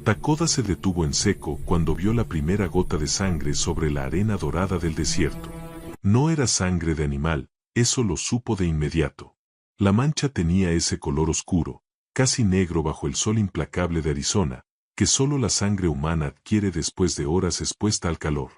Takoda se detuvo en seco cuando vio la primera gota de sangre sobre la arena dorada del desierto. No era sangre de animal, eso lo supo de inmediato. La mancha tenía ese color oscuro, casi negro bajo el sol implacable de Arizona, que solo la sangre humana adquiere después de horas expuesta al calor.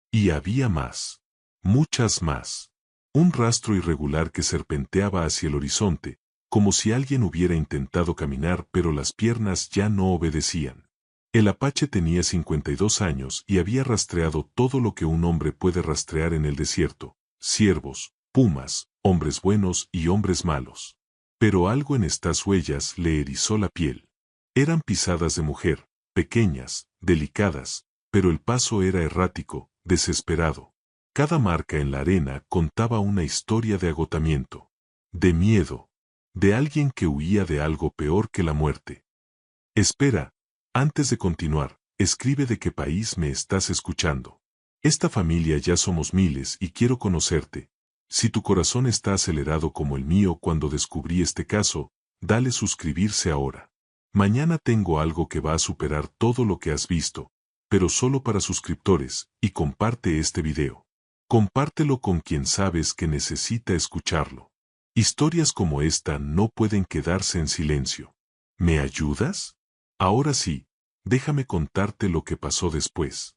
Y había más. Muchas más. Un rastro irregular que serpenteaba hacia el horizonte, como si alguien hubiera intentado caminar pero las piernas ya no obedecían. El Apache tenía 52 años y había rastreado todo lo que un hombre puede rastrear en el desierto: ciervos, pumas, hombres buenos y hombres malos. Pero algo en estas huellas le erizó la piel. Eran pisadas de mujer, pequeñas, delicadas, pero el paso era errático, desesperado. Cada marca en la arena contaba una historia de agotamiento, de miedo, de alguien que huía de algo peor que la muerte. Espera, antes de continuar, escribe de qué país me estás escuchando. Esta familia ya somos miles y quiero conocerte. Si tu corazón está acelerado como el mío cuando descubrí este caso, dale suscribirse ahora. Mañana tengo algo que va a superar todo lo que has visto, pero solo para suscriptores, y comparte este video. Compártelo con quien sabes que necesita escucharlo. Historias como esta no pueden quedarse en silencio. ¿Me ayudas? Ahora sí, déjame contarte lo que pasó después.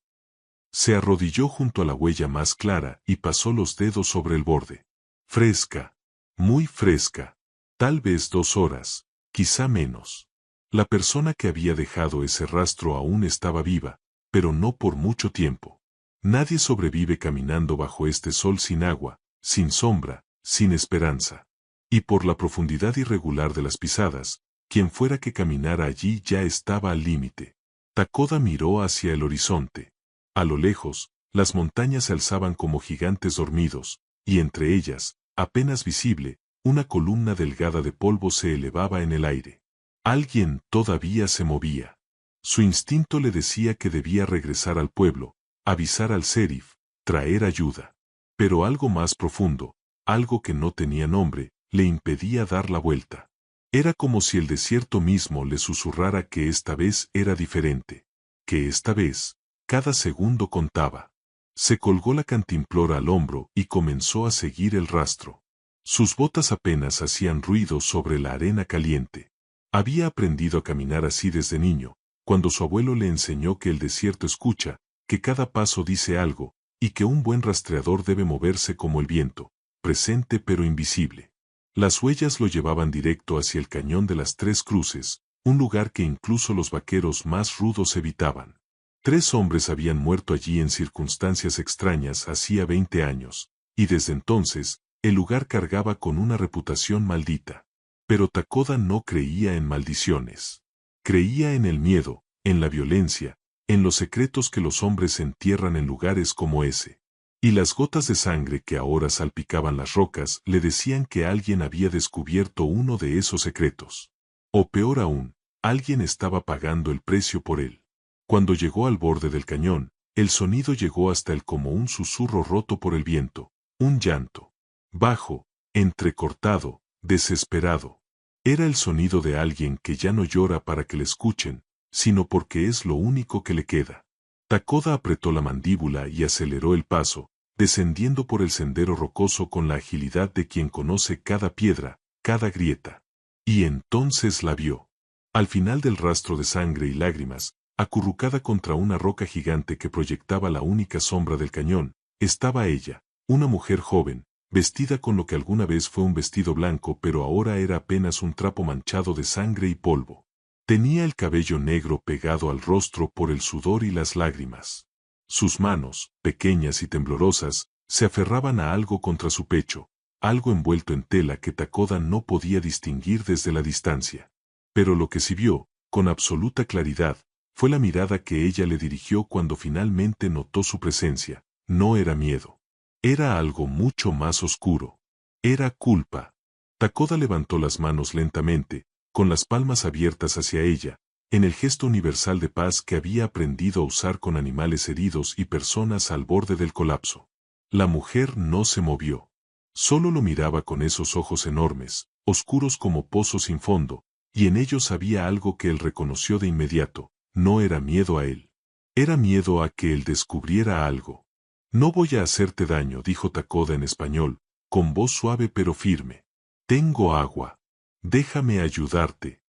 Se arrodilló junto a la huella más clara y pasó los dedos sobre el borde. Fresca, muy fresca, tal vez 2 horas, quizá menos. La persona que había dejado ese rastro aún estaba viva, pero no por mucho tiempo. Nadie sobrevive caminando bajo este sol sin agua, sin sombra, sin esperanza. Y por la profundidad irregular de las pisadas, quien fuera que caminara allí ya estaba al límite. Takoda miró hacia el horizonte. A lo lejos, las montañas se alzaban como gigantes dormidos, y entre ellas, apenas visible, una columna delgada de polvo se elevaba en el aire. Alguien todavía se movía. Su instinto le decía que debía regresar al pueblo, avisar al sheriff, traer ayuda. Pero algo más profundo, algo que no tenía nombre, le impedía dar la vuelta. Era como si el desierto mismo le susurrara que esta vez era diferente, que esta vez, cada segundo contaba. Se colgó la cantimplora al hombro y comenzó a seguir el rastro. Sus botas apenas hacían ruido sobre la arena caliente. Había aprendido a caminar así desde niño, cuando su abuelo le enseñó que el desierto escucha, que cada paso dice algo, y que un buen rastreador debe moverse como el viento, presente pero invisible. Las huellas lo llevaban directo hacia el cañón de las Tres Cruces, un lugar que incluso los vaqueros más rudos evitaban. 3 hombres habían muerto allí en circunstancias extrañas hacía 20 años, y desde entonces, el lugar cargaba con una reputación maldita. Pero Takoda no creía en maldiciones. Creía en el miedo, en la violencia, en los secretos que los hombres entierran en lugares como ese. Y las gotas de sangre que ahora salpicaban las rocas le decían que alguien había descubierto uno de esos secretos. O peor aún, alguien estaba pagando el precio por él. Cuando llegó al borde del cañón, el sonido llegó hasta él como un susurro roto por el viento, un llanto. Bajo, entrecortado, desesperado. Era el sonido de alguien que ya no llora para que le escuchen, sino porque es lo único que le queda. Takoda apretó la mandíbula y aceleró el paso, descendiendo por el sendero rocoso con la agilidad de quien conoce cada piedra, cada grieta. Y entonces la vio. Al final del rastro de sangre y lágrimas, acurrucada contra una roca gigante que proyectaba la única sombra del cañón, estaba ella, una mujer joven, vestida con lo que alguna vez fue un vestido blanco pero ahora era apenas un trapo manchado de sangre y polvo. Tenía el cabello negro pegado al rostro por el sudor y las lágrimas. Sus manos, pequeñas y temblorosas, se aferraban a algo contra su pecho, algo envuelto en tela que Takoda no podía distinguir desde la distancia. Pero lo que sí vio, con absoluta claridad, fue la mirada que ella le dirigió cuando finalmente notó su presencia. No era miedo. Era algo mucho más oscuro. Era culpa. Takoda levantó las manos lentamente, con las palmas abiertas hacia ella, en el gesto universal de paz que había aprendido a usar con animales heridos y personas al borde del colapso. La mujer no se movió. Solo lo miraba con esos ojos enormes, oscuros como pozos sin fondo, y en ellos había algo que él reconoció de inmediato: no era miedo a él. Era miedo a que él descubriera algo. No voy a hacerte daño, dijo Takoda en español, con voz suave pero firme. Tengo agua. Déjame ayudarte.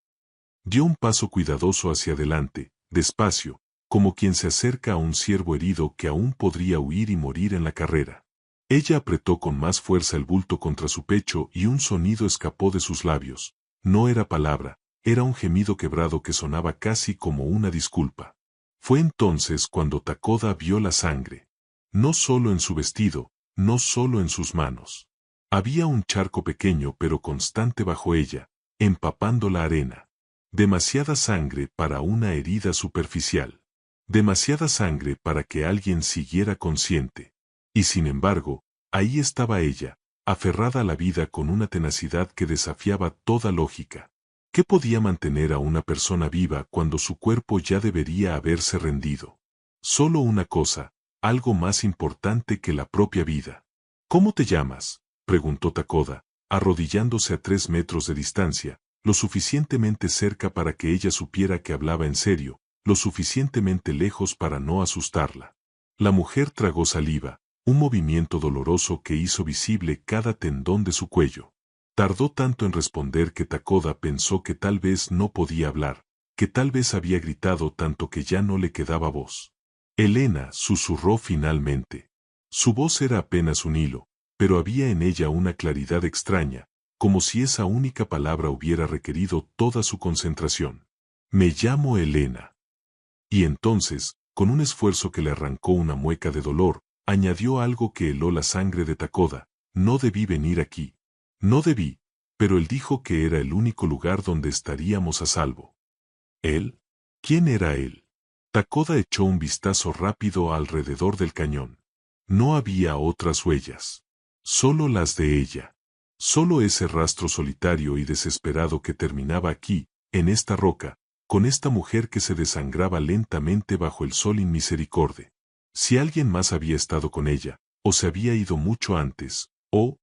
Dio un paso cuidadoso hacia adelante, despacio, como quien se acerca a un ciervo herido que aún podría huir y morir en la carrera. Ella apretó con más fuerza el bulto contra su pecho y un sonido escapó de sus labios. No era palabra, era un gemido quebrado que sonaba casi como una disculpa. Fue entonces cuando Takoda vio la sangre. No solo en su vestido, no solo en sus manos. Había un charco pequeño pero constante bajo ella, empapando la arena. Demasiada sangre para una herida superficial. Demasiada sangre para que alguien siguiera consciente. Y sin embargo, ahí estaba ella, aferrada a la vida con una tenacidad que desafiaba toda lógica. ¿Qué podía mantener a una persona viva cuando su cuerpo ya debería haberse rendido? Solo una cosa, algo más importante que la propia vida. ¿Cómo te llamas?, preguntó Takoda, arrodillándose a 3 metros de distancia, lo suficientemente cerca para que ella supiera que hablaba en serio, lo suficientemente lejos para no asustarla. La mujer tragó saliva, un movimiento doloroso que hizo visible cada tendón de su cuello. Tardó tanto en responder que Takoda pensó que tal vez no podía hablar, que tal vez había gritado tanto que ya no le quedaba voz. Elena, susurró finalmente. Su voz era apenas un hilo, pero había en ella una claridad extraña, como si esa única palabra hubiera requerido toda su concentración. Me llamo Elena. Y entonces, con un esfuerzo que le arrancó una mueca de dolor, añadió algo que heló la sangre de Takoda: no debí venir aquí. No debí, pero él dijo que era el único lugar donde estaríamos a salvo. ¿Él? ¿Quién era él? Takoda echó un vistazo rápido alrededor del cañón. No había otras huellas. Solo las de ella. Solo ese rastro solitario y desesperado que terminaba aquí, en esta roca, con esta mujer que se desangraba lentamente bajo el sol inmisericorde. Si alguien más había estado con ella, o se había ido mucho antes, o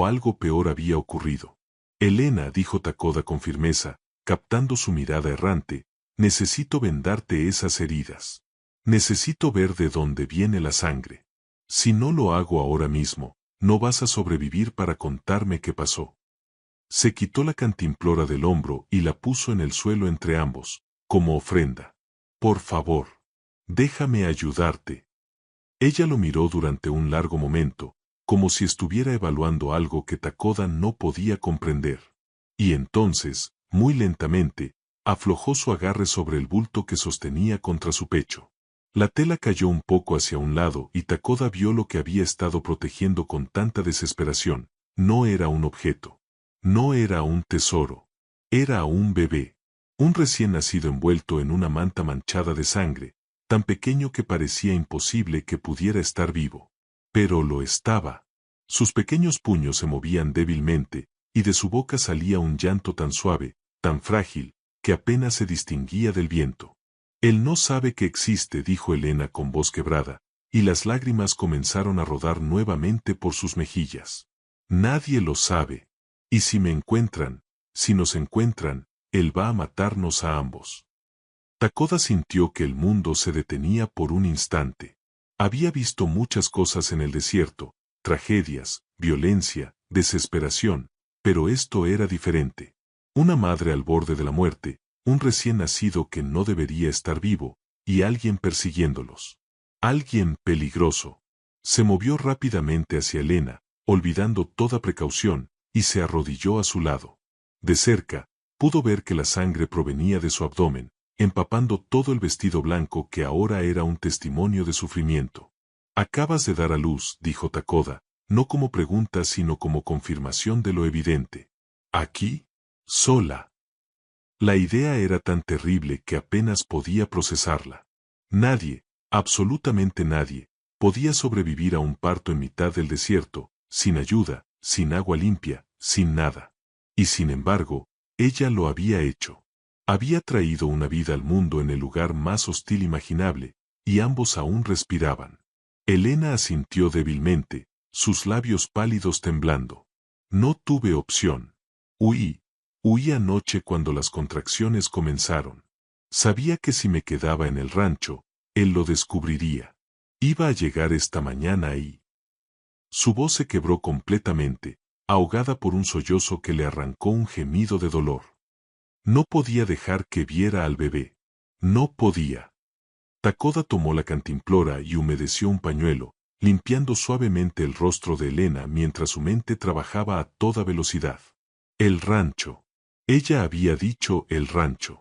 algo peor había ocurrido. Elena, dijo Takoda con firmeza, captando su mirada errante, necesito vendarte esas heridas. Necesito ver de dónde viene la sangre. Si no lo hago ahora mismo, no vas a sobrevivir para contarme qué pasó. Se quitó la cantimplora del hombro y la puso en el suelo entre ambos, como ofrenda. Por favor, déjame ayudarte. Ella lo miró durante un largo momento, como si estuviera evaluando algo que Takoda no podía comprender. Y entonces, muy lentamente, aflojó su agarre sobre el bulto que sostenía contra su pecho. La tela cayó un poco hacia un lado y Takoda vio lo que había estado protegiendo con tanta desesperación. No era un objeto. No era un tesoro. Era un bebé. Un recién nacido envuelto en una manta manchada de sangre, tan pequeño que parecía imposible que pudiera estar vivo. Pero lo estaba. Sus pequeños puños se movían débilmente, y de su boca salía un llanto tan suave, tan frágil, que apenas se distinguía del viento. Él no sabe que existe, dijo Elena con voz quebrada, y las lágrimas comenzaron a rodar nuevamente por sus mejillas. Nadie lo sabe. Y si me encuentran, si nos encuentran, él va a matarnos a ambos. Takoda sintió que el mundo se detenía por un instante. Había visto muchas cosas en el desierto, tragedias, violencia, desesperación, pero esto era diferente. Una madre al borde de la muerte, un recién nacido que no debería estar vivo, y alguien persiguiéndolos. Alguien peligroso. Se movió rápidamente hacia Elena, olvidando toda precaución, y se arrodilló a su lado. De cerca, pudo ver que la sangre provenía de su abdomen, empapando todo el vestido blanco que ahora era un testimonio de sufrimiento. Acabas de dar a luz, dijo Takoda, no como pregunta sino como confirmación de lo evidente. ¿Aquí? Sola. La idea era tan terrible que apenas podía procesarla. Nadie, absolutamente nadie, podía sobrevivir a un parto en mitad del desierto, sin ayuda, sin agua limpia, sin nada. Y sin embargo, ella lo había hecho. Había traído una vida al mundo en el lugar más hostil imaginable, y ambos aún respiraban. Elena asintió débilmente, sus labios pálidos temblando. No tuve opción. Huí anoche cuando las contracciones comenzaron. Sabía que si me quedaba en el rancho, él lo descubriría. Iba a llegar esta mañana y... Su voz se quebró completamente, ahogada por un sollozo que le arrancó un gemido de dolor. No podía dejar que viera al bebé. No podía. Takoda tomó la cantimplora y humedeció un pañuelo, limpiando suavemente el rostro de Elena mientras su mente trabajaba a toda velocidad. El rancho. Ella había dicho el rancho.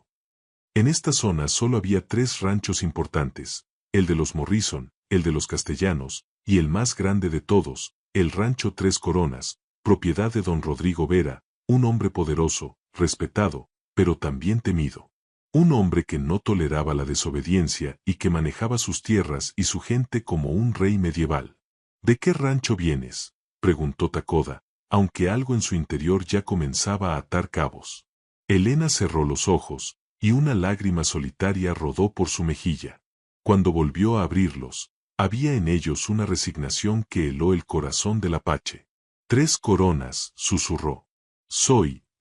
En esta zona solo había 3 ranchos importantes, el de los Morrison, el de los Castellanos, y el más grande de todos, el rancho Tres Coronas, propiedad de don Rodrigo Vera, un hombre poderoso, respetado, pero también temido. Un hombre que no toleraba la desobediencia y que manejaba sus tierras y su gente como un rey medieval. ¿De qué rancho vienes?, preguntó Takoda, aunque algo en su interior ya comenzaba a atar cabos. Elena cerró los ojos, y una lágrima solitaria rodó por su mejilla. Cuando volvió a abrirlos, había en ellos una resignación que heló el corazón del apache. Tres Coronas, susurró.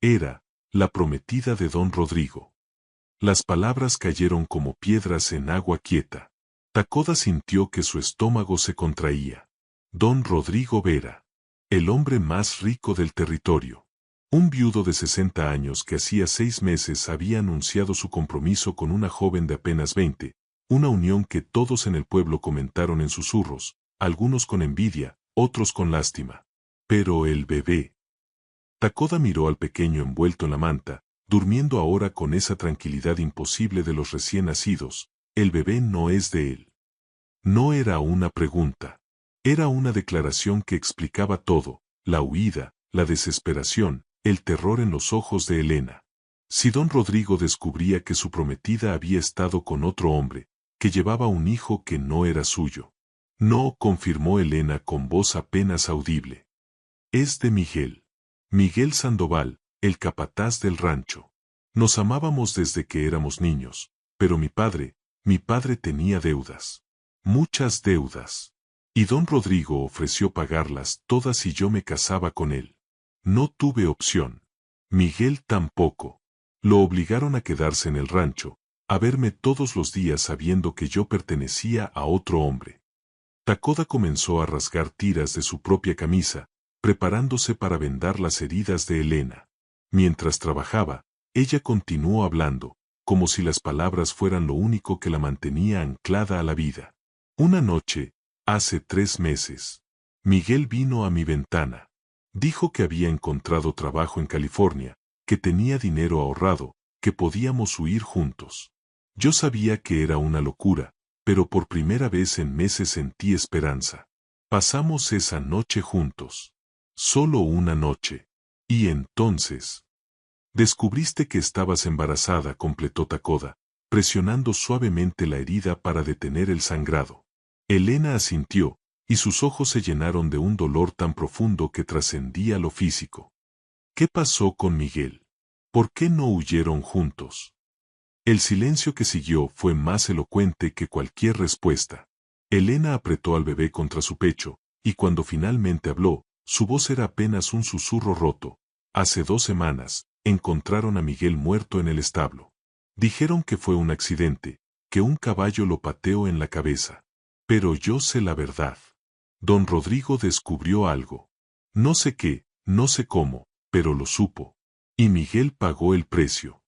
Era, la prometida de don Rodrigo. Las palabras cayeron como piedras en agua quieta. Takoda sintió que su estómago se contraía. Don Rodrigo Vera. El hombre más rico del territorio. Un viudo de 60 años que hacía 6 meses había anunciado su compromiso con una joven de apenas 20, una unión que todos en el pueblo comentaron en susurros, algunos con envidia, otros con lástima. Pero el bebé. Takoda miró al pequeño envuelto en la manta, durmiendo ahora con esa tranquilidad imposible de los recién nacidos. El bebé no es de él. No era una pregunta. Era una declaración que explicaba todo, la huida, la desesperación, el terror en los ojos de Elena. Si don Rodrigo descubría que su prometida había estado con otro hombre, que llevaba un hijo que no era suyo. No, confirmó Elena con voz apenas audible. Es de Miguel. Miguel Sandoval, el capataz del rancho. Nos amábamos desde que éramos niños, pero mi padre tenía deudas. Muchas deudas. Y don Rodrigo ofreció pagarlas todas si yo me casaba con él. No tuve opción. Miguel tampoco. Lo obligaron a quedarse en el rancho, a verme todos los días sabiendo que yo pertenecía a otro hombre. Takoda comenzó a rasgar tiras de su propia camisa, preparándose para vendar las heridas de Elena. Mientras trabajaba, ella continuó hablando, como si las palabras fueran lo único que la mantenía anclada a la vida. Una noche, hace 3 meses, Miguel vino a mi ventana. Dijo que había encontrado trabajo en California, que tenía dinero ahorrado, que podíamos huir juntos. Yo sabía que era una locura, pero por primera vez en meses sentí esperanza. Pasamos esa noche juntos. Solo una noche. Y entonces... Descubriste que estabas embarazada, completó Takoda, presionando suavemente la herida para detener el sangrado. Elena asintió, y sus ojos se llenaron de un dolor tan profundo que trascendía lo físico. ¿Qué pasó con Miguel? ¿Por qué no huyeron juntos? El silencio que siguió fue más elocuente que cualquier respuesta. Elena apretó al bebé contra su pecho, y cuando finalmente habló, su voz era apenas un susurro roto. Hace 2 semanas, encontraron a Miguel muerto en el establo. Dijeron que fue un accidente, que un caballo lo pateó en la cabeza. Pero yo sé la verdad. Don Rodrigo descubrió algo. No sé qué, no sé cómo, pero lo supo. Y Miguel pagó el precio.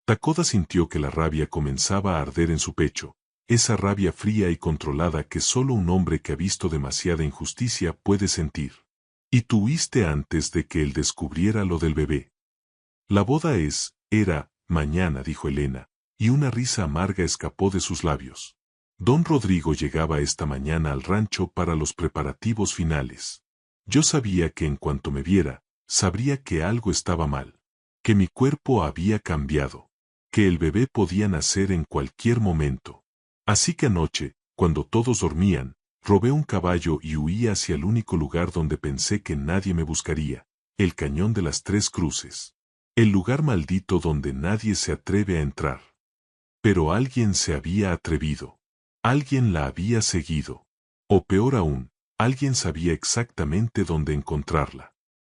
Takoda sintió que la rabia comenzaba a arder en su pecho, esa rabia fría y controlada que solo un hombre que ha visto demasiada injusticia puede sentir. Y tú huiste antes de que él descubriera lo del bebé. La boda era, mañana, dijo Elena, y una risa amarga escapó de sus labios. Don Rodrigo llegaba esta mañana al rancho para los preparativos finales. Yo sabía que en cuanto me viera, sabría que algo estaba mal, que mi cuerpo había cambiado, que el bebé podía nacer en cualquier momento. Así que anoche, cuando todos dormían, robé un caballo y huí hacia el único lugar donde pensé que nadie me buscaría, el cañón de las 3 cruces. El lugar maldito donde nadie se atreve a entrar. Pero alguien se había atrevido. Alguien la había seguido. O peor aún, alguien sabía exactamente dónde encontrarla.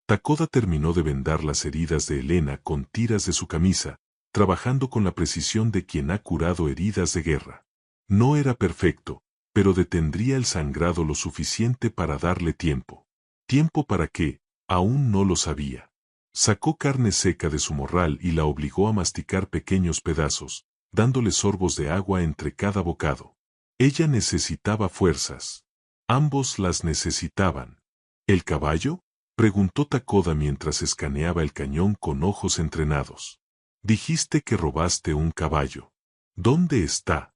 Takoda terminó de vendar las heridas de Elena con tiras de su camisa, trabajando con la precisión de quien ha curado heridas de guerra. No era perfecto, pero detendría el sangrado lo suficiente para darle tiempo. ¿Tiempo para qué? Aún no lo sabía. Sacó carne seca de su morral y la obligó a masticar pequeños pedazos, dándole sorbos de agua entre cada bocado. Ella necesitaba fuerzas. Ambos las necesitaban. ¿El caballo? Preguntó Takoda mientras escaneaba el cañón con ojos entrenados. Dijiste que robaste un caballo. ¿Dónde está?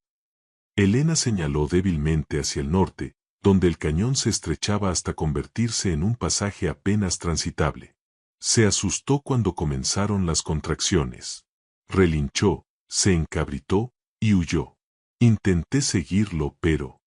Elena señaló débilmente hacia el norte, donde el cañón se estrechaba hasta convertirse en un pasaje apenas transitable. Se asustó cuando comenzaron las contracciones. Relinchó, se encabritó y huyó. Intenté seguirlo, pero...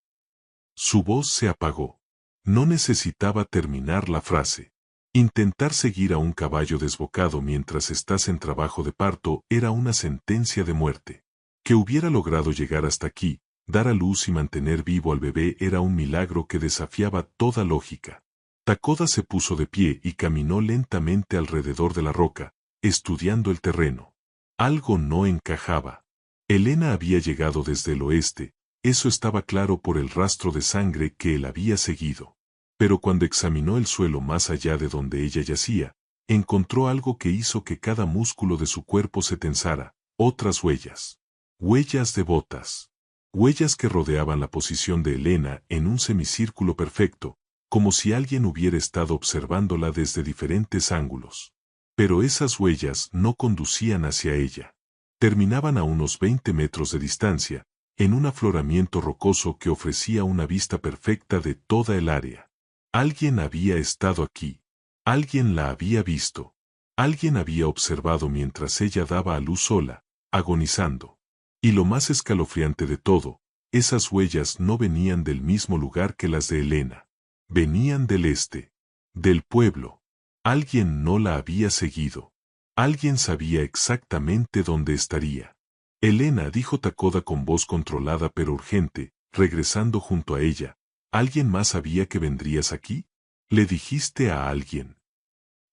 Su voz se apagó. No necesitaba terminar la frase. Intentar seguir a un caballo desbocado mientras estás en trabajo de parto era una sentencia de muerte. Que hubiera logrado llegar hasta aquí, dar a luz y mantener vivo al bebé era un milagro que desafiaba toda lógica. Takoda se puso de pie y caminó lentamente alrededor de la roca, estudiando el terreno. Algo no encajaba. Elena había llegado desde el oeste, eso estaba claro por el rastro de sangre que él había seguido. Pero cuando examinó el suelo más allá de donde ella yacía, encontró algo que hizo que cada músculo de su cuerpo se tensara, otras huellas. Huellas de botas. Huellas que rodeaban la posición de Elena en un semicírculo perfecto, como si alguien hubiera estado observándola desde diferentes ángulos. Pero esas huellas no conducían hacia ella. Terminaban a unos 20 metros de distancia, en un afloramiento rocoso que ofrecía una vista perfecta de toda el área. Alguien había estado aquí. Alguien la había visto. Alguien había observado mientras ella daba a luz sola, agonizando. Y lo más escalofriante de todo, esas huellas no venían del mismo lugar que las de Elena. Venían del este. Del pueblo. Alguien no la había seguido. Alguien sabía exactamente dónde estaría. Elena, dijo Takoda con voz controlada pero urgente, regresando junto a ella. ¿Alguien más sabía que vendrías aquí? ¿Le dijiste a alguien?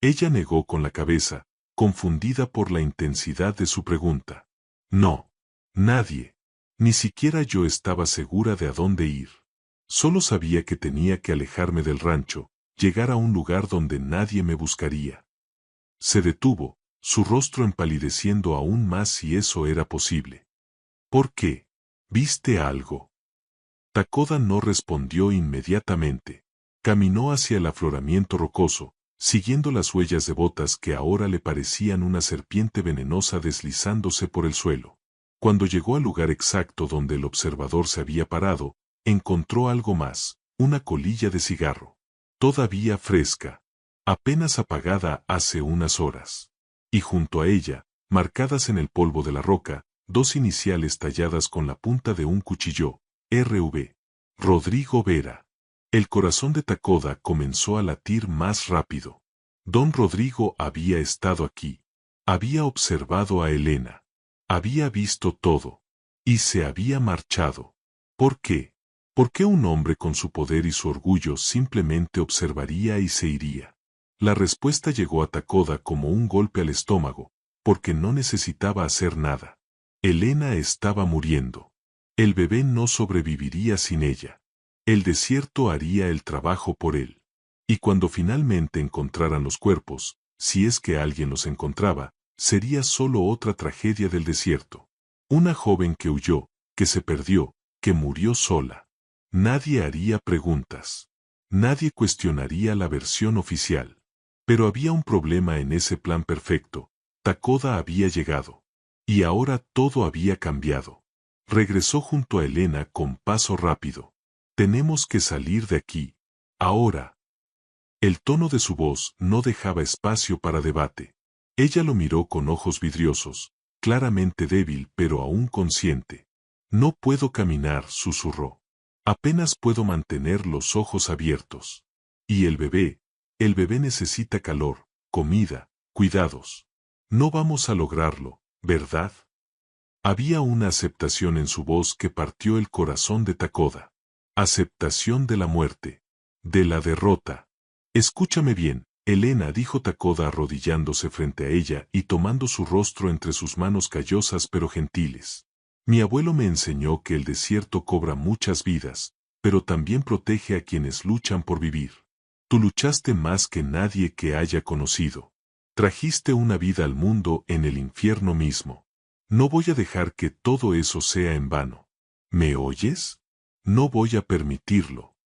Ella negó con la cabeza, confundida por la intensidad de su pregunta. No. Nadie. Ni siquiera yo estaba segura de a dónde ir. Solo sabía que tenía que alejarme del rancho, llegar a un lugar donde nadie me buscaría. Se detuvo, su rostro empalideciendo aún más si eso era posible. ¿Por qué? ¿Viste algo? Takoda no respondió inmediatamente. Caminó hacia el afloramiento rocoso, siguiendo las huellas de botas que ahora le parecían una serpiente venenosa deslizándose por el suelo. Cuando llegó al lugar exacto donde el observador se había parado, encontró algo más, una colilla de cigarro. Todavía fresca. Apenas apagada hace unas horas. Y junto a ella, marcadas en el polvo de la roca, dos iniciales talladas con la punta de un cuchillo, R.V. Rodrigo Vera. El corazón de Takoda comenzó a latir más rápido. Don Rodrigo había estado aquí. Había observado a Elena. Había visto todo. Y se había marchado. ¿Por qué? ¿Por qué un hombre con su poder y su orgullo simplemente observaría y se iría? La respuesta llegó a Takoda como un golpe al estómago, porque no necesitaba hacer nada. Elena estaba muriendo. El bebé no sobreviviría sin ella. El desierto haría el trabajo por él. Y cuando finalmente encontraran los cuerpos, si es que alguien los encontraba, sería solo otra tragedia del desierto. Una joven que huyó, que se perdió, que murió sola. Nadie haría preguntas. Nadie cuestionaría la versión oficial. Pero había un problema en ese plan perfecto. Takoda había llegado. Y ahora todo había cambiado. Regresó junto a Elena con paso rápido. Tenemos que salir de aquí. Ahora. El tono de su voz no dejaba espacio para debate. Ella lo miró con ojos vidriosos, claramente débil pero aún consciente. No puedo caminar, susurró. Apenas puedo mantener los ojos abiertos. Y el bebé necesita calor, comida, cuidados. No vamos a lograrlo, ¿verdad? Había una aceptación en su voz que partió el corazón de Takoda. Aceptación de la muerte. De la derrota. Escúchame bien, Elena, dijo Takoda arrodillándose frente a ella y tomando su rostro entre sus manos callosas pero gentiles. Mi abuelo me enseñó que el desierto cobra muchas vidas, pero también protege a quienes luchan por vivir. Tú luchaste más que nadie que haya conocido. Trajiste una vida al mundo en el infierno mismo. No voy a dejar que todo eso sea en vano. ¿Me oyes? No voy a permitirlo.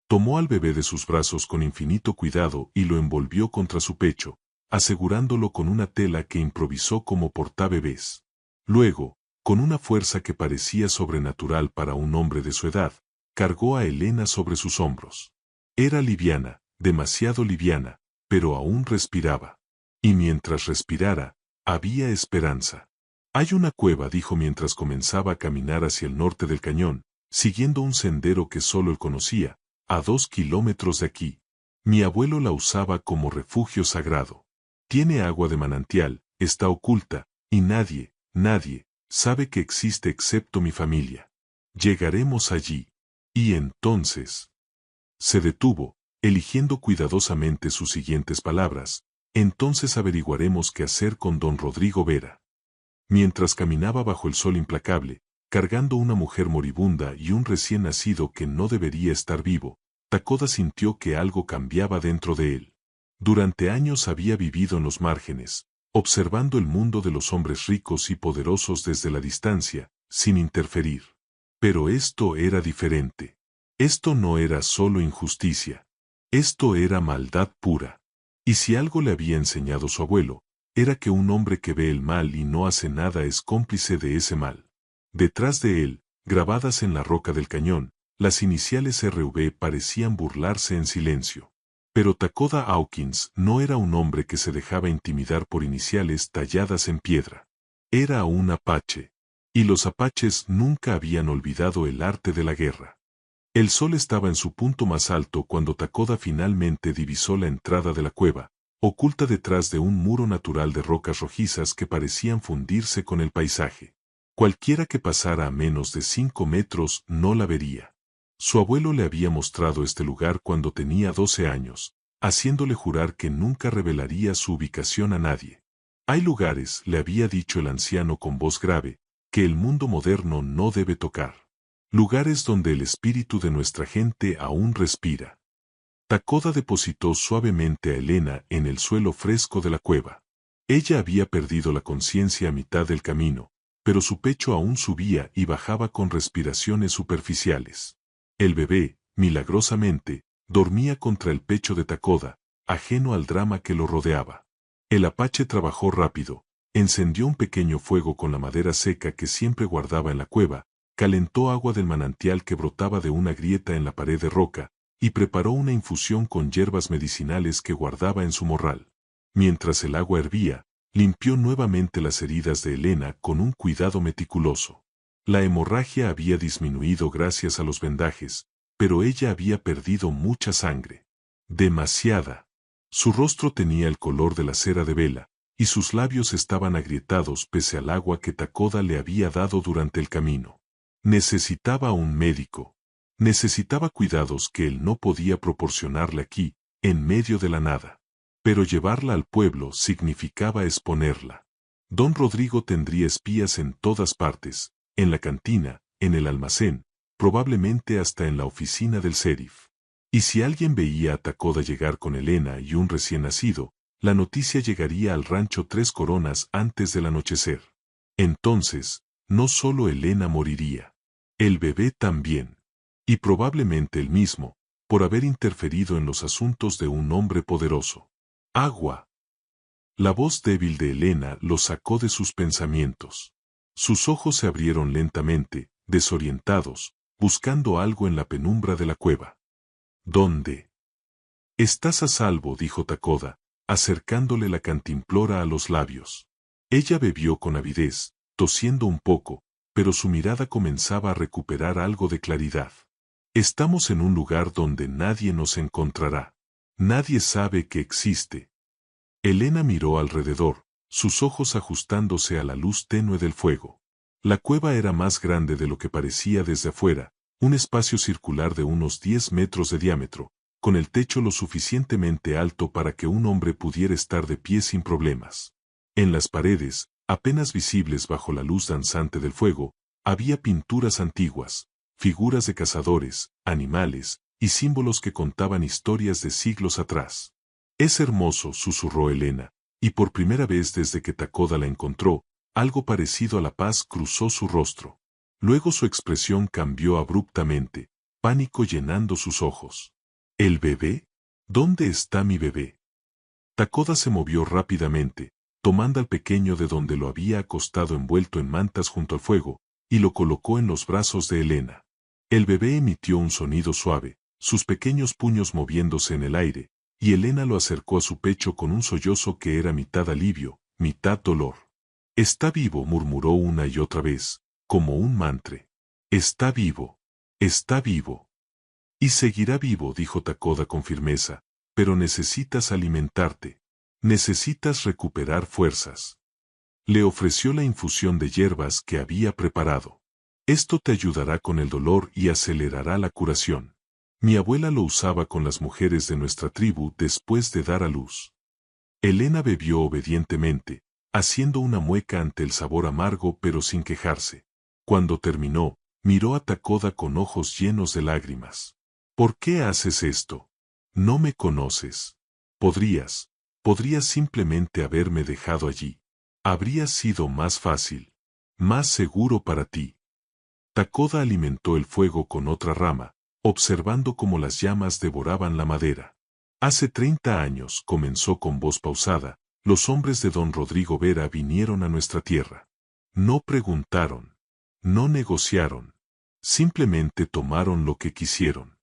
Tomó al bebé de sus brazos con infinito cuidado y lo envolvió contra su pecho, asegurándolo con una tela que improvisó como portabebés. Luego, con una fuerza que parecía sobrenatural para un hombre de su edad, cargó a Elena sobre sus hombros. Era liviana, demasiado liviana, pero aún respiraba. Y mientras respirara, había esperanza. Hay una cueva, dijo mientras comenzaba a caminar hacia el norte del cañón, siguiendo un sendero que solo él conocía, a 2 kilómetros de aquí. Mi abuelo la usaba como refugio sagrado. Tiene agua de manantial, está oculta, y nadie sabe que existe excepto mi familia. Llegaremos allí. Y entonces... Se detuvo, eligiendo cuidadosamente sus siguientes palabras. Entonces averiguaremos qué hacer con don Rodrigo Vera. Mientras caminaba bajo el sol implacable, cargando una mujer moribunda y un recién nacido que no debería estar vivo, Takoda sintió que algo cambiaba dentro de él. Durante años había vivido en los márgenes, observando el mundo de los hombres ricos y poderosos desde la distancia, sin interferir. Pero esto era diferente. Esto no era solo injusticia. Esto era maldad pura. Y si algo le había enseñado su abuelo, era que un hombre que ve el mal y no hace nada es cómplice de ese mal. Detrás de él, grabadas en la roca del cañón, las iniciales RV parecían burlarse en silencio. Pero Takoda Hawkins no era un hombre que se dejaba intimidar por iniciales talladas en piedra. Era un apache. Y los apaches nunca habían olvidado el arte de la guerra. El sol estaba en su punto más alto cuando Takoda finalmente divisó la entrada de la cueva, oculta detrás de un muro natural de rocas rojizas que parecían fundirse con el paisaje. Cualquiera que pasara a menos de 5 metros no la vería. Su abuelo le había mostrado este lugar cuando tenía 12 años, haciéndole jurar que nunca revelaría su ubicación a nadie. Hay lugares, le había dicho el anciano con voz grave, que el mundo moderno no debe tocar. Lugares donde el espíritu de nuestra gente aún respira. Takoda depositó suavemente a Elena en el suelo fresco de la cueva. Ella había perdido la conciencia a mitad del camino, pero su pecho aún subía y bajaba con respiraciones superficiales. El bebé, milagrosamente, dormía contra el pecho de Takoda, ajeno al drama que lo rodeaba. El apache trabajó rápido, encendió un pequeño fuego con la madera seca que siempre guardaba en la cueva, calentó agua del manantial que brotaba de una grieta en la pared de roca, y preparó una infusión con hierbas medicinales que guardaba en su morral. Mientras el agua hervía, limpió nuevamente las heridas de Elena con un cuidado meticuloso. La hemorragia había disminuido gracias a los vendajes, pero ella había perdido mucha sangre. Demasiada. Su rostro tenía el color de la cera de vela, y sus labios estaban agrietados pese al agua que Takoda le había dado durante el camino. Necesitaba un médico. Necesitaba cuidados que él no podía proporcionarle aquí, en medio de la nada. Pero llevarla al pueblo significaba exponerla. Don Rodrigo tendría espías en todas partes, en la cantina, en el almacén, probablemente hasta en la oficina del sheriff. Y si alguien veía a Takoda llegar con Elena y un recién nacido, la noticia llegaría al rancho Tres Coronas antes del anochecer. Entonces, no solo Elena moriría. El bebé también. Y probablemente él mismo, por haber interferido en los asuntos de un hombre poderoso. Agua. La voz débil de Elena lo sacó de sus pensamientos. Sus ojos se abrieron lentamente, desorientados, buscando algo en la penumbra de la cueva. ¿Dónde? Estás a salvo, dijo Takoda, acercándole la cantimplora a los labios. Ella bebió con avidez, tosiendo un poco, pero su mirada comenzaba a recuperar algo de claridad. Estamos en un lugar donde nadie nos encontrará. Nadie sabe que existe. Elena miró alrededor, sus ojos ajustándose a la luz tenue del fuego. La cueva era más grande de lo que parecía desde afuera, un espacio circular de unos 10 metros de diámetro, con el techo lo suficientemente alto para que un hombre pudiera estar de pie sin problemas. En las paredes, apenas visibles bajo la luz danzante del fuego, había pinturas antiguas, figuras de cazadores, animales, y símbolos que contaban historias de siglos atrás. «Es hermoso», susurró Elena, y por primera vez desde que Takoda la encontró, algo parecido a la paz cruzó su rostro. Luego su expresión cambió abruptamente, pánico llenando sus ojos. «¿El bebé? ¿Dónde está mi bebé?» Takoda se movió rápidamente, tomando al pequeño de donde lo había acostado envuelto en mantas junto al fuego, y lo colocó en los brazos de Elena. El bebé emitió un sonido suave, sus pequeños puños moviéndose en el aire, y Elena lo acercó a su pecho con un sollozo que era mitad alivio, mitad dolor. «Está vivo», murmuró una y otra vez, como un mantra. «Está vivo. Está vivo». «Y seguirá vivo», dijo Takoda con firmeza, «pero necesitas alimentarte. Necesitas recuperar fuerzas». Le ofreció la infusión de hierbas que había preparado. «Esto te ayudará con el dolor y acelerará la curación. Mi abuela lo usaba con las mujeres de nuestra tribu después de dar a luz». Elena bebió obedientemente, haciendo una mueca ante el sabor amargo pero sin quejarse. Cuando terminó, miró a Takoda con ojos llenos de lágrimas. «¿Por qué haces esto? No me conoces. Podrías simplemente haberme dejado allí. Habría sido más fácil, más seguro para ti». Takoda alimentó el fuego con otra rama, observando cómo las llamas devoraban la madera. «Hace 30 años», comenzó con voz pausada, «los hombres de don Rodrigo Vera vinieron a nuestra tierra. No preguntaron, no negociaron, simplemente tomaron lo que quisieron.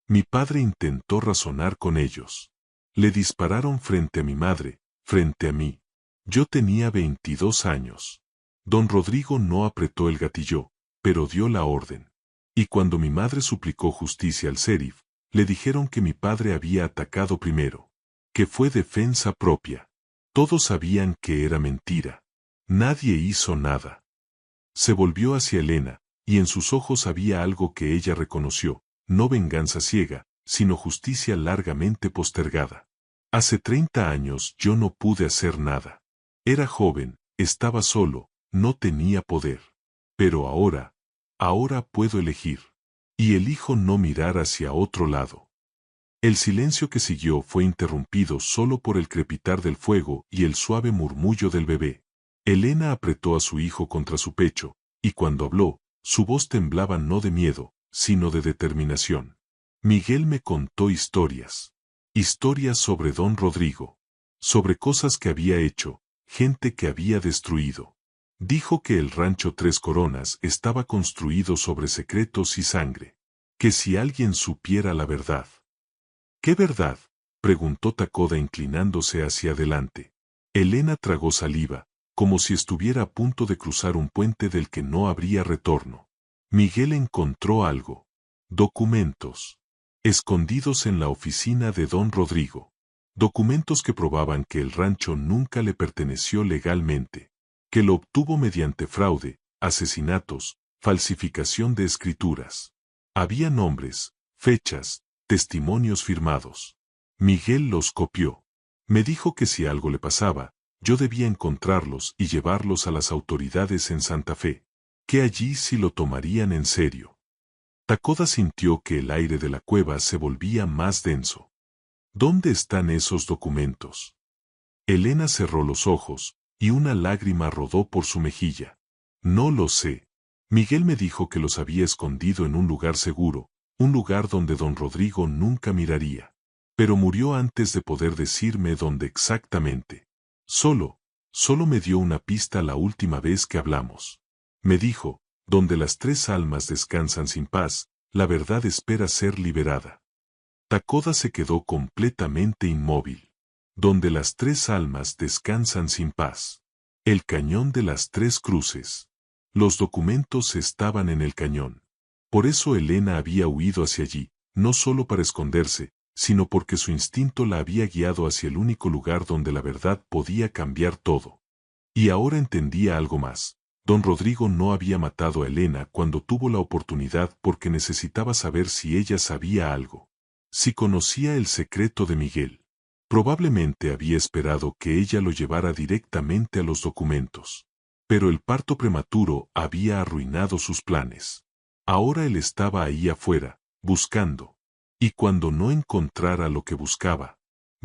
Mi padre intentó razonar con ellos. Le dispararon frente a mi madre, frente a mí. Yo tenía 22 años. Don Rodrigo no apretó el gatillo, pero dio la orden. Y cuando mi madre suplicó justicia al sheriff, le dijeron que mi padre había atacado primero, que fue defensa propia. Todos sabían que era mentira. Nadie hizo nada». Se volvió hacia Elena, y en sus ojos había algo que ella reconoció, no venganza ciega, sino justicia largamente postergada. «Hace 30 años yo no pude hacer nada. Era joven, estaba solo, no tenía poder. Pero ahora puedo elegir. Y elijo no mirar hacia otro lado». El silencio que siguió fue interrumpido solo por el crepitar del fuego y el suave murmullo del bebé. Elena apretó a su hijo contra su pecho, y cuando habló, su voz temblaba no de miedo, sino de determinación. «Miguel me contó historias. Historias sobre don Rodrigo. Sobre cosas que había hecho, gente que había destruido. Dijo que el rancho Tres Coronas estaba construido sobre secretos y sangre. Que si alguien supiera la verdad». «¿Qué verdad?», preguntó Takoda inclinándose hacia adelante. Elena tragó saliva, como si estuviera a punto de cruzar un puente del que no habría retorno. «Miguel encontró algo. Documentos. Escondidos en la oficina de don Rodrigo. Documentos que probaban que el rancho nunca le perteneció legalmente. Que lo obtuvo mediante fraude, asesinatos, falsificación de escrituras. Había nombres, fechas, testimonios firmados. Miguel los copió. Me dijo que si algo le pasaba, yo debía encontrarlos y llevarlos a las autoridades en Santa Fe. Que allí sí lo tomarían en serio». Takoda sintió que el aire de la cueva se volvía más denso. «¿Dónde están esos documentos?». Elena cerró los ojos, y una lágrima rodó por su mejilla. «No lo sé. Miguel me dijo que los había escondido en un lugar seguro, un lugar donde don Rodrigo nunca miraría. Pero murió antes de poder decirme dónde exactamente. Solo me dio una pista la última vez que hablamos. Me dijo, donde las 3 almas descansan sin paz, la verdad espera ser liberada». Takoda se quedó completamente inmóvil. «Donde las 3 almas descansan sin paz». El cañón de las 3 cruces. Los documentos estaban en el cañón. Por eso Elena había huido hacia allí, no solo para esconderse, sino porque su instinto la había guiado hacia el único lugar donde la verdad podía cambiar todo. Y ahora entendía algo más. Don Rodrigo no había matado a Elena cuando tuvo la oportunidad porque necesitaba saber si ella sabía algo. Si conocía el secreto de Miguel, probablemente había esperado que ella lo llevara directamente a los documentos. Pero el parto prematuro había arruinado sus planes. Ahora él estaba ahí afuera, buscando. Y cuando no encontrara lo que buscaba,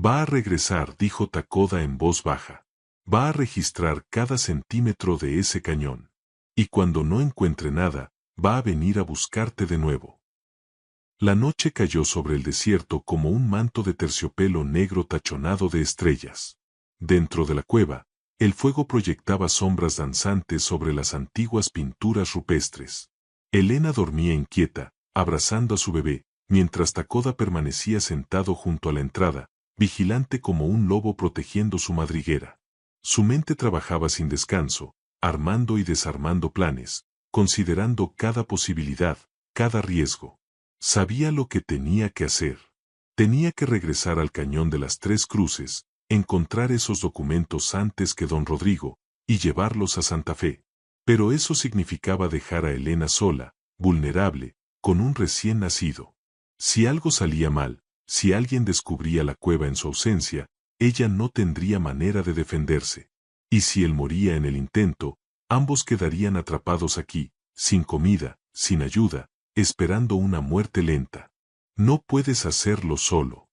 va a regresar, dijo Takoda en voz baja. Va a registrar cada centímetro de ese cañón. Y cuando no encuentre nada, va a venir a buscarte de nuevo. La noche cayó sobre el desierto como un manto de terciopelo negro tachonado de estrellas. Dentro de la cueva, el fuego proyectaba sombras danzantes sobre las antiguas pinturas rupestres. Elena dormía inquieta, abrazando a su bebé, mientras Takoda permanecía sentado junto a la entrada, vigilante como un lobo protegiendo su madriguera. Su mente trabajaba sin descanso, armando y desarmando planes, considerando cada posibilidad, cada riesgo. Sabía lo que tenía que hacer. Tenía que regresar al cañón de las Tres Cruces, encontrar esos documentos antes que don Rodrigo, y llevarlos a Santa Fe. Pero eso significaba dejar a Elena sola, vulnerable, con un recién nacido. Si algo salía mal, si alguien descubría la cueva en su ausencia, ella no tendría manera de defenderse. Y si él moría en el intento, ambos quedarían atrapados aquí, sin comida, sin ayuda, esperando una muerte lenta. No puedes hacerlo solo.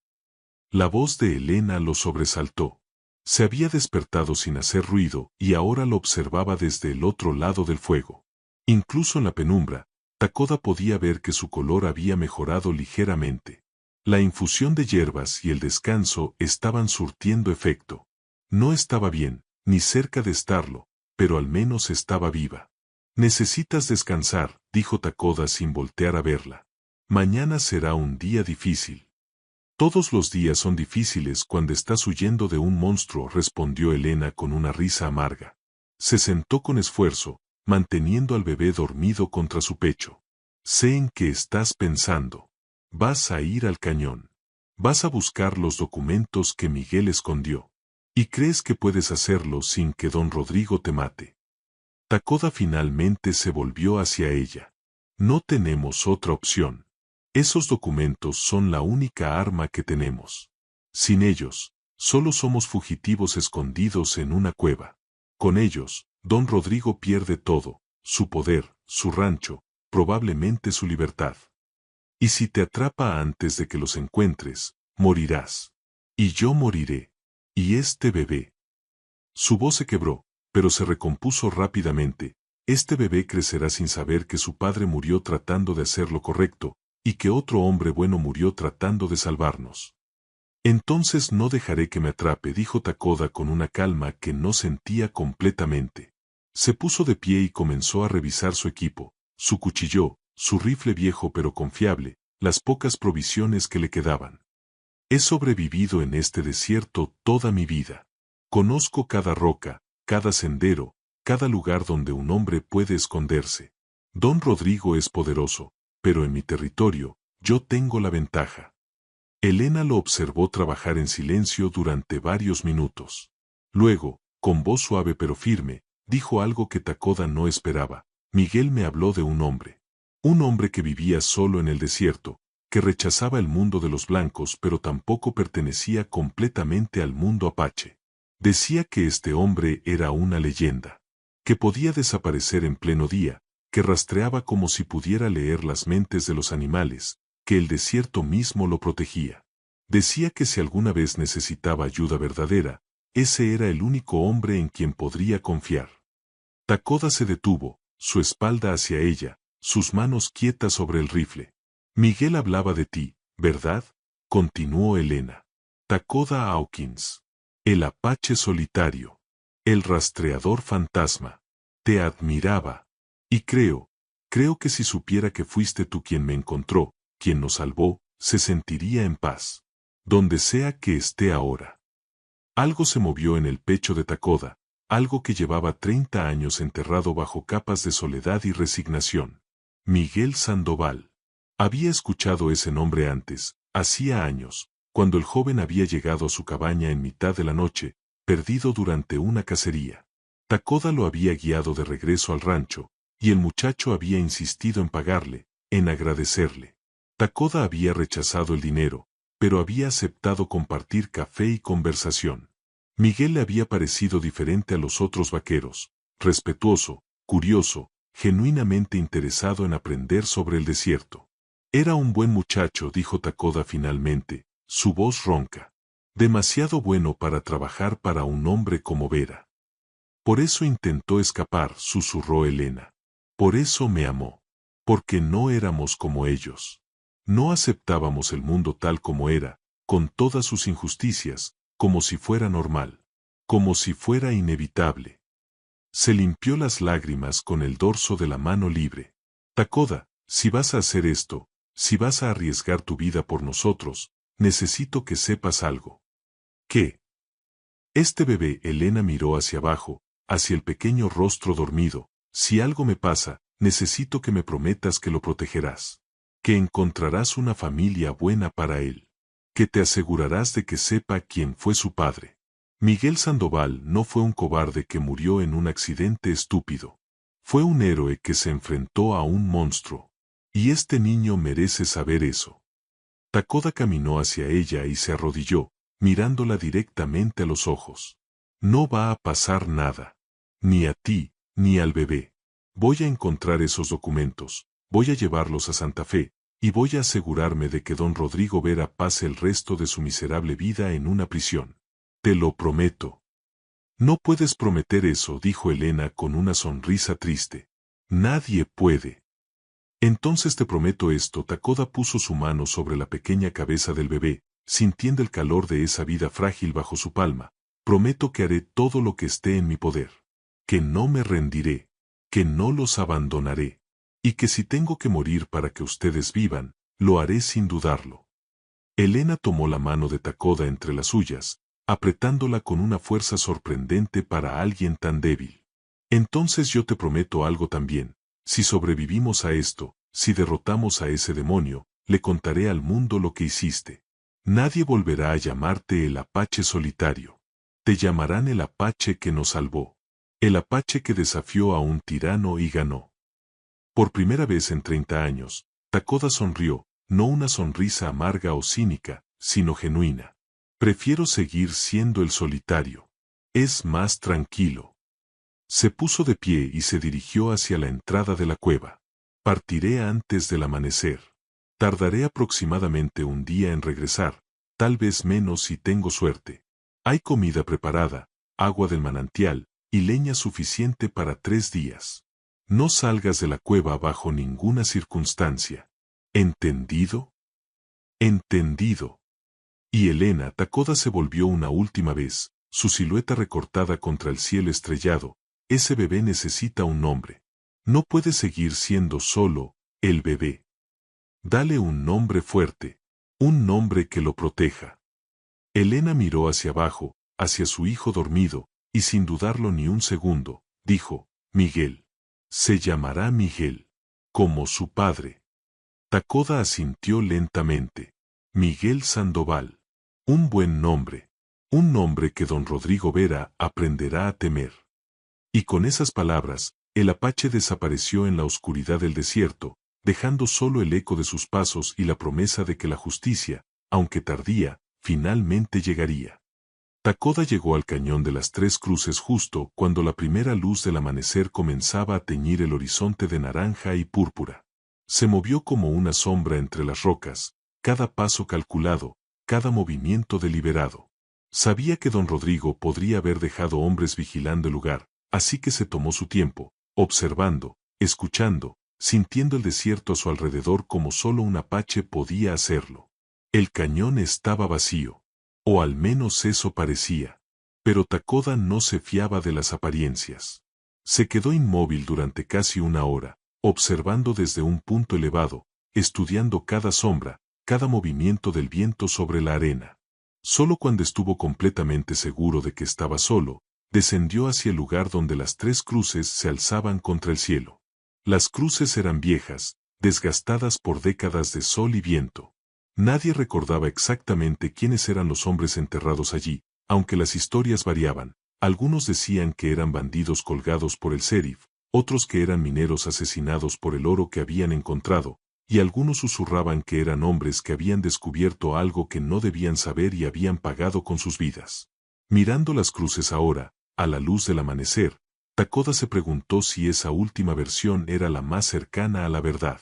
La voz de Elena lo sobresaltó. Se había despertado sin hacer ruido y ahora lo observaba desde el otro lado del fuego. Incluso en la penumbra, Takoda podía ver que su color había mejorado ligeramente. La infusión de hierbas y el descanso estaban surtiendo efecto. No estaba bien, ni cerca de estarlo, pero al menos estaba viva. Necesitas descansar, dijo Takoda sin voltear a verla. Mañana será un día difícil. Todos los días son difíciles cuando estás huyendo de un monstruo, respondió Elena con una risa amarga. Se sentó con esfuerzo, manteniendo al bebé dormido contra su pecho. Sé en qué estás pensando. Vas a ir al cañón. Vas a buscar los documentos que Miguel escondió. Y crees que puedes hacerlo sin que don Rodrigo te mate. Takoda finalmente se volvió hacia ella. No tenemos otra opción. Esos documentos son la única arma que tenemos. Sin ellos, solo somos fugitivos escondidos en una cueva. Con ellos, don Rodrigo pierde todo, su poder, su rancho, probablemente su libertad. Y si te atrapa antes de que los encuentres, morirás. Y yo moriré. Y este bebé. Su voz se quebró, pero se recompuso rápidamente. Este bebé crecerá sin saber que su padre murió tratando de hacer lo correcto, y que otro hombre bueno murió tratando de salvarnos. Entonces no dejaré que me atrape, dijo Takoda con una calma que no sentía completamente. Se puso de pie y comenzó a revisar su equipo, su cuchillo, su rifle viejo pero confiable, las pocas provisiones que le quedaban. He sobrevivido en este desierto toda mi vida. Conozco cada roca, cada sendero, cada lugar donde un hombre puede esconderse. Don Rodrigo es poderoso, pero en mi territorio, yo tengo la ventaja. Elena lo observó trabajar en silencio durante varios minutos. Luego, con voz suave pero firme, dijo algo que Takoda no esperaba. Miguel me habló de un hombre. Un hombre que vivía solo en el desierto, que rechazaba el mundo de los blancos pero tampoco pertenecía completamente al mundo apache. Decía que este hombre era una leyenda, que podía desaparecer en pleno día, que rastreaba como si pudiera leer las mentes de los animales, que el desierto mismo lo protegía. Decía que si alguna vez necesitaba ayuda verdadera, ese era el único hombre en quien podría confiar. Takoda se detuvo, su espalda hacia ella, sus manos quietas sobre el rifle. Miguel hablaba de ti, ¿verdad? Continuó Elena. Takoda Hawkins. El apache solitario. El rastreador fantasma. Te admiraba. Y creo que si supiera que fuiste tú quien me encontró, quien nos salvó, se sentiría en paz. Donde sea que esté ahora. Algo se movió en el pecho de Takoda, algo que llevaba 30 años enterrado bajo capas de soledad y resignación. Miguel Sandoval. Había escuchado ese nombre antes, hacía años, cuando el joven había llegado a su cabaña en mitad de la noche, perdido durante una cacería. Takoda lo había guiado de regreso al rancho, y el muchacho había insistido en pagarle, en agradecerle. Takoda había rechazado el dinero, pero había aceptado compartir café y conversación. Miguel le había parecido diferente a los otros vaqueros, respetuoso, curioso, genuinamente interesado en aprender sobre el desierto. Era un buen muchacho, dijo Takoda finalmente, su voz ronca. Demasiado bueno para trabajar para un hombre como Vera. Por eso intentó escapar, susurró Elena. Por eso me amó. Porque no éramos como ellos. No aceptábamos el mundo tal como era, con todas sus injusticias, como si fuera normal. Como si fuera inevitable. Se limpió las lágrimas con el dorso de la mano libre. Takoda, si vas a hacer esto, si vas a arriesgar tu vida por nosotros, necesito que sepas algo. ¿Qué? Este bebé, Elena miró hacia abajo, hacia el pequeño rostro dormido. Si algo me pasa, necesito que me prometas que lo protegerás. Que encontrarás una familia buena para él. Que te asegurarás de que sepa quién fue su padre. Miguel Sandoval no fue un cobarde que murió en un accidente estúpido. Fue un héroe que se enfrentó a un monstruo. Y este niño merece saber eso. Takoda caminó hacia ella y se arrodilló, mirándola directamente a los ojos. No va a pasar nada. Ni a ti, ni al bebé. Voy a encontrar esos documentos, voy a llevarlos a Santa Fe, y voy a asegurarme de que don Rodrigo Vera pase el resto de su miserable vida en una prisión. Te lo prometo. No puedes prometer eso, dijo Elena con una sonrisa triste. Nadie puede. Entonces te prometo esto. Takoda puso su mano sobre la pequeña cabeza del bebé, sintiendo el calor de esa vida frágil bajo su palma. Prometo que haré todo lo que esté en mi poder. Que no me rendiré. Que no los abandonaré. Y que si tengo que morir para que ustedes vivan, lo haré sin dudarlo. Elena tomó la mano de Takoda entre las suyas, apretándola con una fuerza sorprendente para alguien tan débil. Entonces yo te prometo algo también. Si sobrevivimos a esto, si derrotamos a ese demonio, le contaré al mundo lo que hiciste. Nadie volverá a llamarte el Apache solitario. Te llamarán el Apache que nos salvó. El Apache que desafió a un tirano y ganó. Por primera vez en 30 años, Takoda sonrió, no una sonrisa amarga o cínica, sino genuina. Prefiero seguir siendo el solitario. Es más tranquilo. Se puso de pie y se dirigió hacia la entrada de la cueva. Partiré antes del amanecer. Tardaré aproximadamente un día en regresar, tal vez menos si tengo suerte. Hay comida preparada, agua del manantial, y leña suficiente para 3 días. No salgas de la cueva bajo ninguna circunstancia. ¿Entendido? Entendido. Y Elena Takoda se volvió una última vez, su silueta recortada contra el cielo estrellado. Ese bebé necesita un nombre. No puede seguir siendo solo el bebé. Dale un nombre fuerte, un nombre que lo proteja. Elena miró hacia abajo, hacia su hijo dormido, y sin dudarlo ni un segundo, dijo, Miguel. Se llamará Miguel, como su padre. Takoda asintió lentamente. Miguel Sandoval. Un buen nombre. Un nombre que don Rodrigo Vera aprenderá a temer. Y con esas palabras, el Apache desapareció en la oscuridad del desierto, dejando solo el eco de sus pasos y la promesa de que la justicia, aunque tardía, finalmente llegaría. Takoda llegó al cañón de las 3 Cruces justo cuando la primera luz del amanecer comenzaba a teñir el horizonte de naranja y púrpura. Se movió como una sombra entre las rocas, cada paso calculado, cada movimiento deliberado. Sabía que don Rodrigo podría haber dejado hombres vigilando el lugar, así que se tomó su tiempo, observando, escuchando, sintiendo el desierto a su alrededor como solo un apache podía hacerlo. El cañón estaba vacío. O al menos eso parecía. Pero Takoda no se fiaba de las apariencias. Se quedó inmóvil durante casi una hora, observando desde un punto elevado, estudiando cada sombra, cada movimiento del viento sobre la arena. Solo cuando estuvo completamente seguro de que estaba solo, descendió hacia el lugar donde las 3 cruces se alzaban contra el cielo. Las cruces eran viejas, desgastadas por décadas de sol y viento. Nadie recordaba exactamente quiénes eran los hombres enterrados allí, aunque las historias variaban. Algunos decían que eran bandidos colgados por el sheriff, otros que eran mineros asesinados por el oro que habían encontrado, y algunos susurraban que eran hombres que habían descubierto algo que no debían saber y habían pagado con sus vidas. Mirando las cruces ahora, a la luz del amanecer, Takoda se preguntó si esa última versión era la más cercana a la verdad.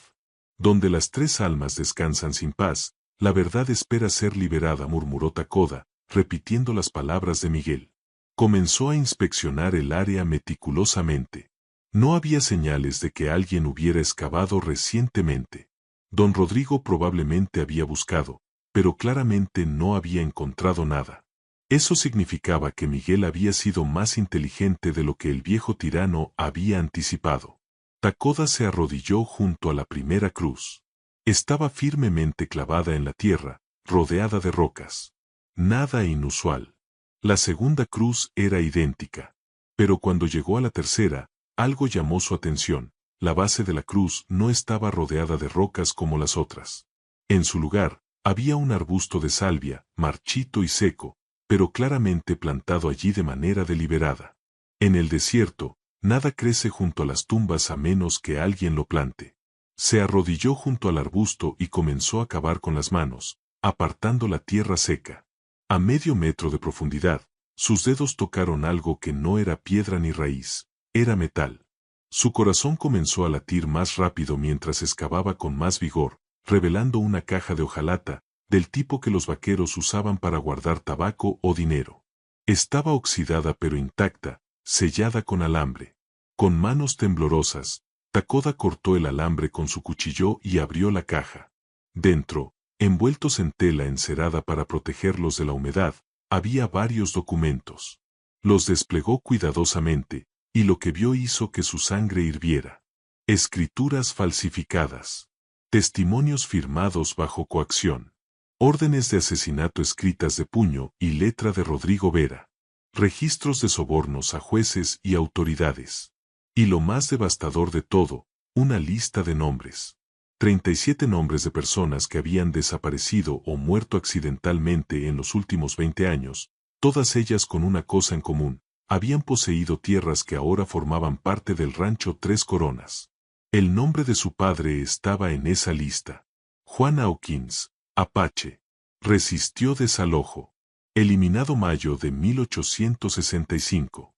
Donde las tres almas descansan sin paz, la verdad espera ser liberada, murmuró Takoda, repitiendo las palabras de Miguel. Comenzó a inspeccionar el área meticulosamente. No había señales de que alguien hubiera excavado recientemente. Don Rodrigo probablemente había buscado, pero claramente no había encontrado nada. Eso significaba que Miguel había sido más inteligente de lo que el viejo tirano había anticipado. Takoda se arrodilló junto a la primera cruz. Estaba firmemente clavada en la tierra, rodeada de rocas. Nada inusual. La segunda cruz era idéntica. Pero cuando llegó a la tercera, algo llamó su atención. La base de la cruz no estaba rodeada de rocas como las otras. En su lugar, había un arbusto de salvia, marchito y seco, pero claramente plantado allí de manera deliberada. En el desierto, nada crece junto a las tumbas a menos que alguien lo plante. Se arrodilló junto al arbusto y comenzó a cavar con las manos, apartando la tierra seca. A medio metro de profundidad, sus dedos tocaron algo que no era piedra ni raíz, era metal. Su corazón comenzó a latir más rápido mientras excavaba con más vigor, revelando una caja de hojalata, del tipo que los vaqueros usaban para guardar tabaco o dinero. Estaba oxidada pero intacta, sellada con alambre. Con manos temblorosas, Takoda cortó el alambre con su cuchillo y abrió la caja. Dentro, envueltos en tela encerada para protegerlos de la humedad, había varios documentos. Los desplegó cuidadosamente, y lo que vio hizo que su sangre hirviera. Escrituras falsificadas. Testimonios firmados bajo coacción. Órdenes de asesinato escritas de puño y letra de Rodrigo Vera. Registros de sobornos a jueces y autoridades. Y lo más devastador de todo, una lista de nombres. 37 nombres de personas que habían desaparecido o muerto accidentalmente en los últimos 20 años, todas ellas con una cosa en común, habían poseído tierras que ahora formaban parte del rancho Tres Coronas. El nombre de su padre estaba en esa lista. Juan Hawkins, Apache. Resistió desalojo. Eliminado mayo de 1865.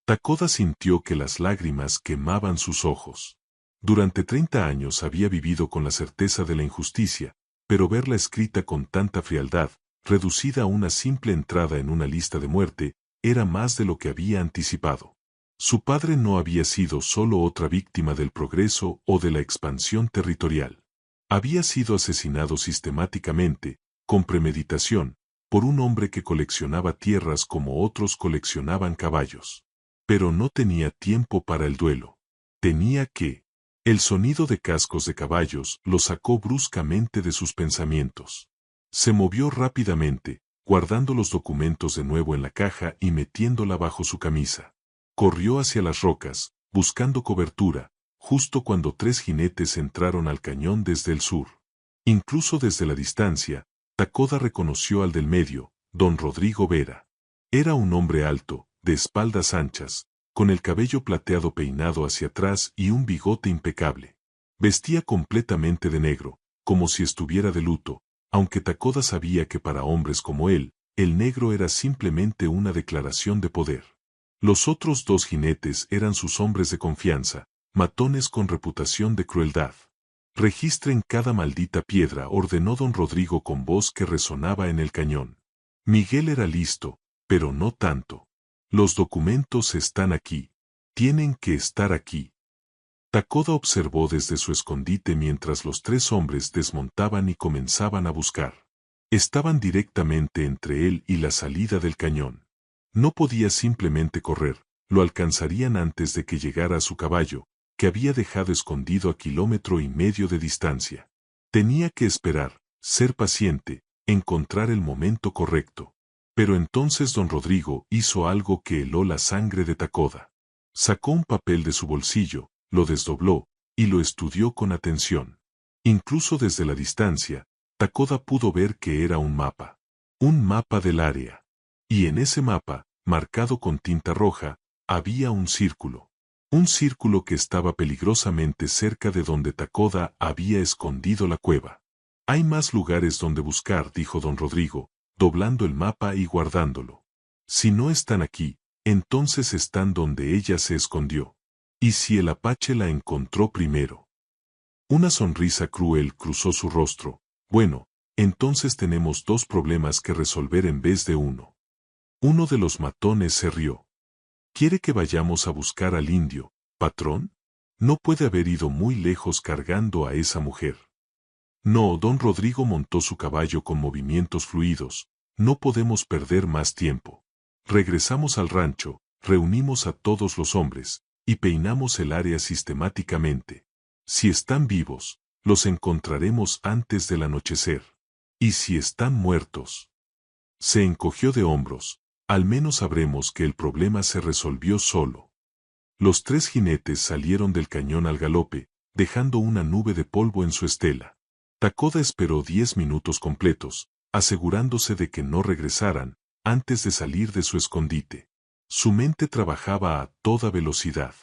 Takoda sintió que las lágrimas quemaban sus ojos. Durante 30 años había vivido con la certeza de la injusticia, pero verla escrita con tanta frialdad, reducida a una simple entrada en una lista de muerte, era más de lo que había anticipado. Su padre no había sido solo otra víctima del progreso o de la expansión territorial. Había sido asesinado sistemáticamente, con premeditación, por un hombre que coleccionaba tierras como otros coleccionaban caballos. Pero no tenía tiempo para el duelo. Tenía que. El sonido de cascos de caballos lo sacó bruscamente de sus pensamientos. Se movió rápidamente, guardando los documentos de nuevo en la caja y metiéndola bajo su camisa. Corrió hacia las rocas, buscando cobertura, justo cuando 3 jinetes entraron al cañón desde el sur. Incluso desde la distancia, Takoda reconoció al del medio, don Rodrigo Vera. Era un hombre alto, de espaldas anchas, con el cabello plateado peinado hacia atrás y un bigote impecable. Vestía completamente de negro, como si estuviera de luto, aunque Takoda sabía que para hombres como él, el negro era simplemente una declaración de poder. Los otros 2 jinetes eran sus hombres de confianza, matones con reputación de crueldad. Registren cada maldita piedra, ordenó don Rodrigo con voz que resonaba en el cañón. Miguel era listo, pero no tanto. Los documentos están aquí. Tienen que estar aquí. Takoda observó desde su escondite mientras los 3 hombres desmontaban y comenzaban a buscar. Estaban directamente entre él y la salida del cañón. No podía simplemente correr, lo alcanzarían antes de que llegara a su caballo, que había dejado escondido a 1,5 kilómetros de distancia. Tenía que esperar, ser paciente, encontrar el momento correcto. Pero entonces don Rodrigo hizo algo que heló la sangre de Takoda. Sacó un papel de su bolsillo, lo desdobló, y lo estudió con atención. Incluso desde la distancia, Takoda pudo ver que era un mapa. Un mapa del área. Y en ese mapa, marcado con tinta roja, había un círculo. Un círculo que estaba peligrosamente cerca de donde Takoda había escondido la cueva. Hay más lugares donde buscar, dijo don Rodrigo, doblando el mapa y guardándolo. Si no están aquí, entonces están donde ella se escondió. ¿Y si el apache la encontró primero? Una sonrisa cruel cruzó su rostro. Bueno, entonces tenemos dos problemas que resolver en vez de uno. Uno de los matones se rió. ¿Quiere que vayamos a buscar al indio, patrón? No puede haber ido muy lejos cargando a esa mujer. No, don Rodrigo montó su caballo con movimientos fluidos. No podemos perder más tiempo. Regresamos al rancho, reunimos a todos los hombres, y peinamos el área sistemáticamente. Si están vivos, los encontraremos antes del anochecer. ¿Y si están muertos? Se encogió de hombros. Al menos sabremos que el problema se resolvió solo. Los tres jinetes salieron del cañón al galope, dejando una nube de polvo en su estela. Takoda esperó 10 minutos completos, asegurándose de que no regresaran, antes de salir de su escondite. Su mente trabajaba a toda velocidad.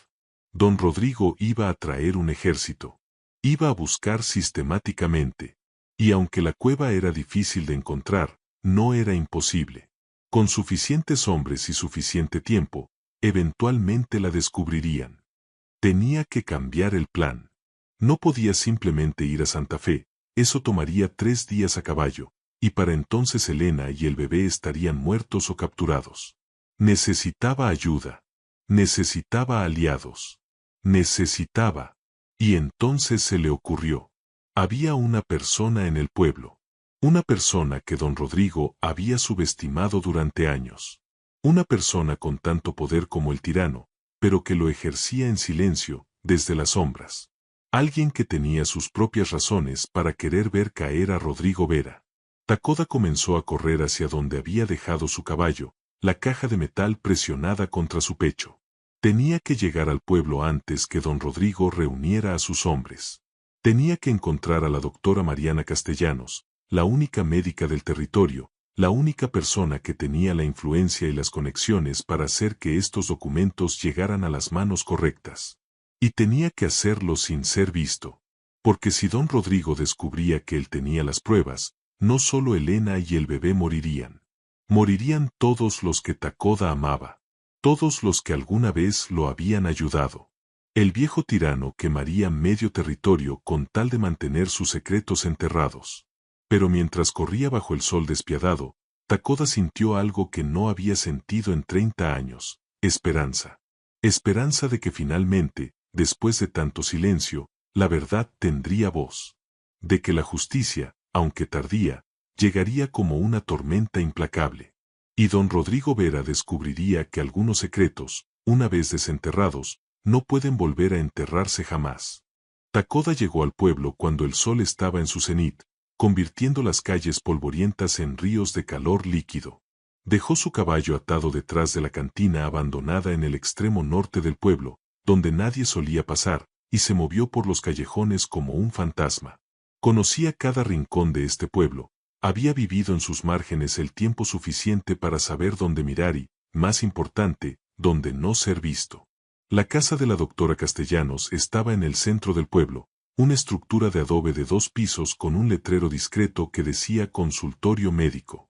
Don Rodrigo iba a traer un ejército. Iba a buscar sistemáticamente. Y aunque la cueva era difícil de encontrar, no era imposible. Con suficientes hombres y suficiente tiempo, eventualmente la descubrirían. Tenía que cambiar el plan. No podía simplemente ir a Santa Fe, eso tomaría 3 días a caballo, y para entonces Elena y el bebé estarían muertos o capturados. Necesitaba ayuda. Necesitaba aliados. Necesitaba. Y entonces se le ocurrió. Había una persona en el pueblo. Una persona que don Rodrigo había subestimado durante años. Una persona con tanto poder como el tirano, pero que lo ejercía en silencio, desde las sombras. Alguien que tenía sus propias razones para querer ver caer a Rodrigo Vera. Takoda comenzó a correr hacia donde había dejado su caballo, la caja de metal presionada contra su pecho. Tenía que llegar al pueblo antes que don Rodrigo reuniera a sus hombres. Tenía que encontrar a la doctora Mariana Castellanos, la única médica del territorio, la única persona que tenía la influencia y las conexiones para hacer que estos documentos llegaran a las manos correctas. Y tenía que hacerlo sin ser visto. Porque si don Rodrigo descubría que él tenía las pruebas, no solo Elena y el bebé morirían. Morirían todos los que Takoda amaba. Todos los que alguna vez lo habían ayudado. El viejo tirano quemaría medio territorio con tal de mantener sus secretos enterrados. Pero mientras corría bajo el sol despiadado, Takoda sintió algo que no había sentido en 30 años, esperanza. Esperanza de que finalmente, después de tanto silencio, la verdad tendría voz. De que la justicia, aunque tardía, llegaría como una tormenta implacable. Y don Rodrigo Vera descubriría que algunos secretos, una vez desenterrados, no pueden volver a enterrarse jamás. Takoda llegó al pueblo cuando el sol estaba en su cenit, convirtiendo las calles polvorientas en ríos de calor líquido. Dejó su caballo atado detrás de la cantina abandonada en el extremo norte del pueblo, donde nadie solía pasar, y se movió por los callejones como un fantasma. Conocía cada rincón de este pueblo, había vivido en sus márgenes el tiempo suficiente para saber dónde mirar y, más importante, dónde no ser visto. La casa de la doctora Castellanos estaba en el centro del pueblo, una estructura de adobe de 2 pisos con un letrero discreto que decía consultorio médico.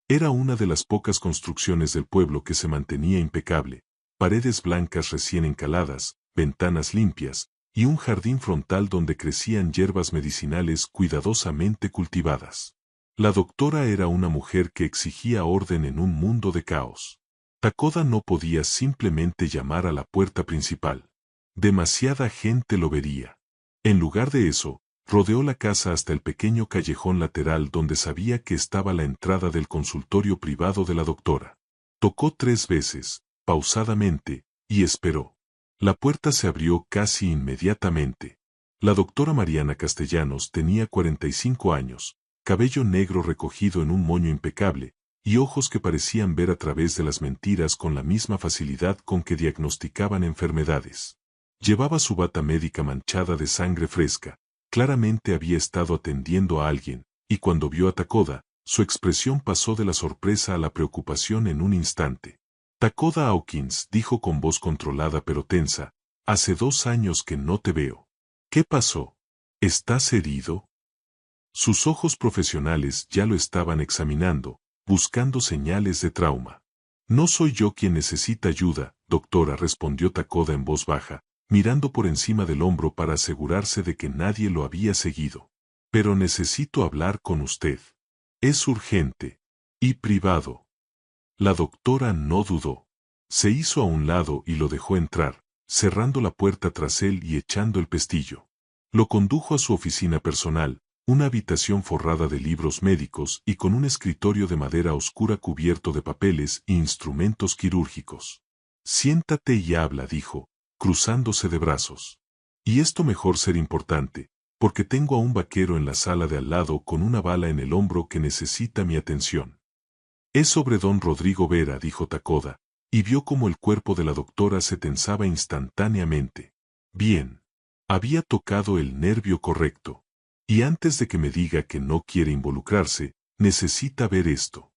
Era una de las pocas construcciones del pueblo que se mantenía impecable, paredes blancas recién encaladas, ventanas limpias, y un jardín frontal donde crecían hierbas medicinales cuidadosamente cultivadas. La doctora era una mujer que exigía orden en un mundo de caos. Takoda no podía simplemente llamar a la puerta principal. Demasiada gente lo vería. En lugar de eso, rodeó la casa hasta el pequeño callejón lateral donde sabía que estaba la entrada del consultorio privado de la doctora. Tocó 3 veces, pausadamente, y esperó. La puerta se abrió casi inmediatamente. La doctora Mariana Castellanos tenía 45 años, cabello negro recogido en un moño impecable, y ojos que parecían ver a través de las mentiras con la misma facilidad con que diagnosticaban enfermedades. Llevaba su bata médica manchada de sangre fresca, claramente había estado atendiendo a alguien, y cuando vio a Takoda, su expresión pasó de la sorpresa a la preocupación en un instante. Takoda Hawkins, dijo con voz controlada pero tensa, Hace 2 años que no te veo. ¿Qué pasó? ¿Estás herido? Sus ojos profesionales ya lo estaban examinando, buscando señales de trauma. No soy yo quien necesita ayuda, doctora, respondió Takoda en voz baja, mirando por encima del hombro para asegurarse de que nadie lo había seguido. Pero necesito hablar con usted. Es urgente. Y privado. La doctora no dudó. Se hizo a un lado y lo dejó entrar, cerrando la puerta tras él y echando el pestillo. Lo condujo a su oficina personal, una habitación forrada de libros médicos y con un escritorio de madera oscura cubierto de papeles e instrumentos quirúrgicos. Siéntate y habla, dijo, cruzándose de brazos. Y esto mejor ser importante, porque tengo a un vaquero en la sala de al lado con una bala en el hombro que necesita mi atención. Es sobre don Rodrigo Vera, dijo Takoda, y vio cómo el cuerpo de la doctora se tensaba instantáneamente. Bien. Había tocado el nervio correcto. Y antes de que me diga que no quiere involucrarse, necesita ver esto.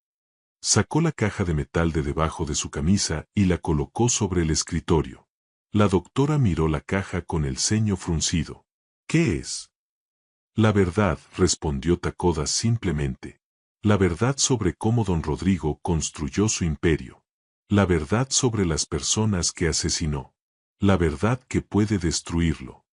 Sacó la caja de metal de debajo de su camisa y la colocó sobre el escritorio. La doctora miró la caja con el ceño fruncido. ¿Qué es? La verdad, respondió Takoda simplemente. La verdad sobre cómo don Rodrigo construyó su imperio. La verdad sobre las personas que asesinó. La verdad que puede destruirlo.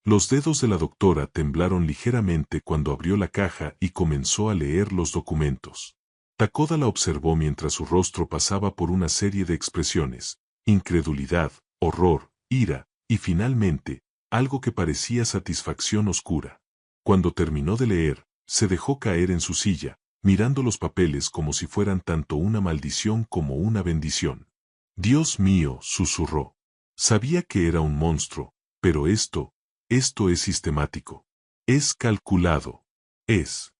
Los dedos de la doctora temblaron ligeramente cuando abrió la caja y comenzó a leer los documentos. Takoda la observó mientras su rostro pasaba por una serie de expresiones: incredulidad, horror, ira, y finalmente, algo que parecía satisfacción oscura. Cuando terminó de leer, se dejó caer en su silla, mirando los papeles como si fueran tanto una maldición como una bendición. Dios mío, susurró. Sabía que era un monstruo, pero esto es sistemático. Es calculado. Es.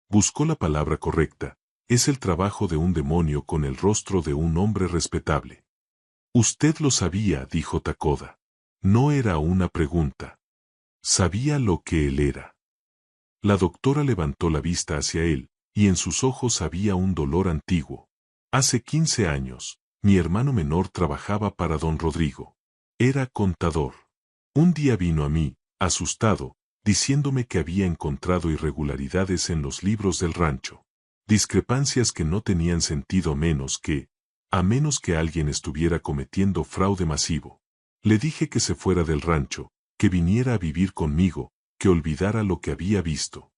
Buscó la palabra correcta. Es el trabajo de un demonio con el rostro de un hombre respetable. Usted lo sabía, dijo Takoda. No era una pregunta. Sabía lo que él era. La doctora levantó la vista hacia él, y en sus ojos había un dolor antiguo. Hace 15 años, mi hermano menor trabajaba para don Rodrigo. Era contador. Un día vino a mí, asustado, diciéndome que había encontrado irregularidades en los libros del rancho. Discrepancias que no tenían sentido a menos que alguien estuviera cometiendo fraude masivo. Le dije que se fuera del rancho, que viniera a vivir conmigo, que olvidara lo que había visto.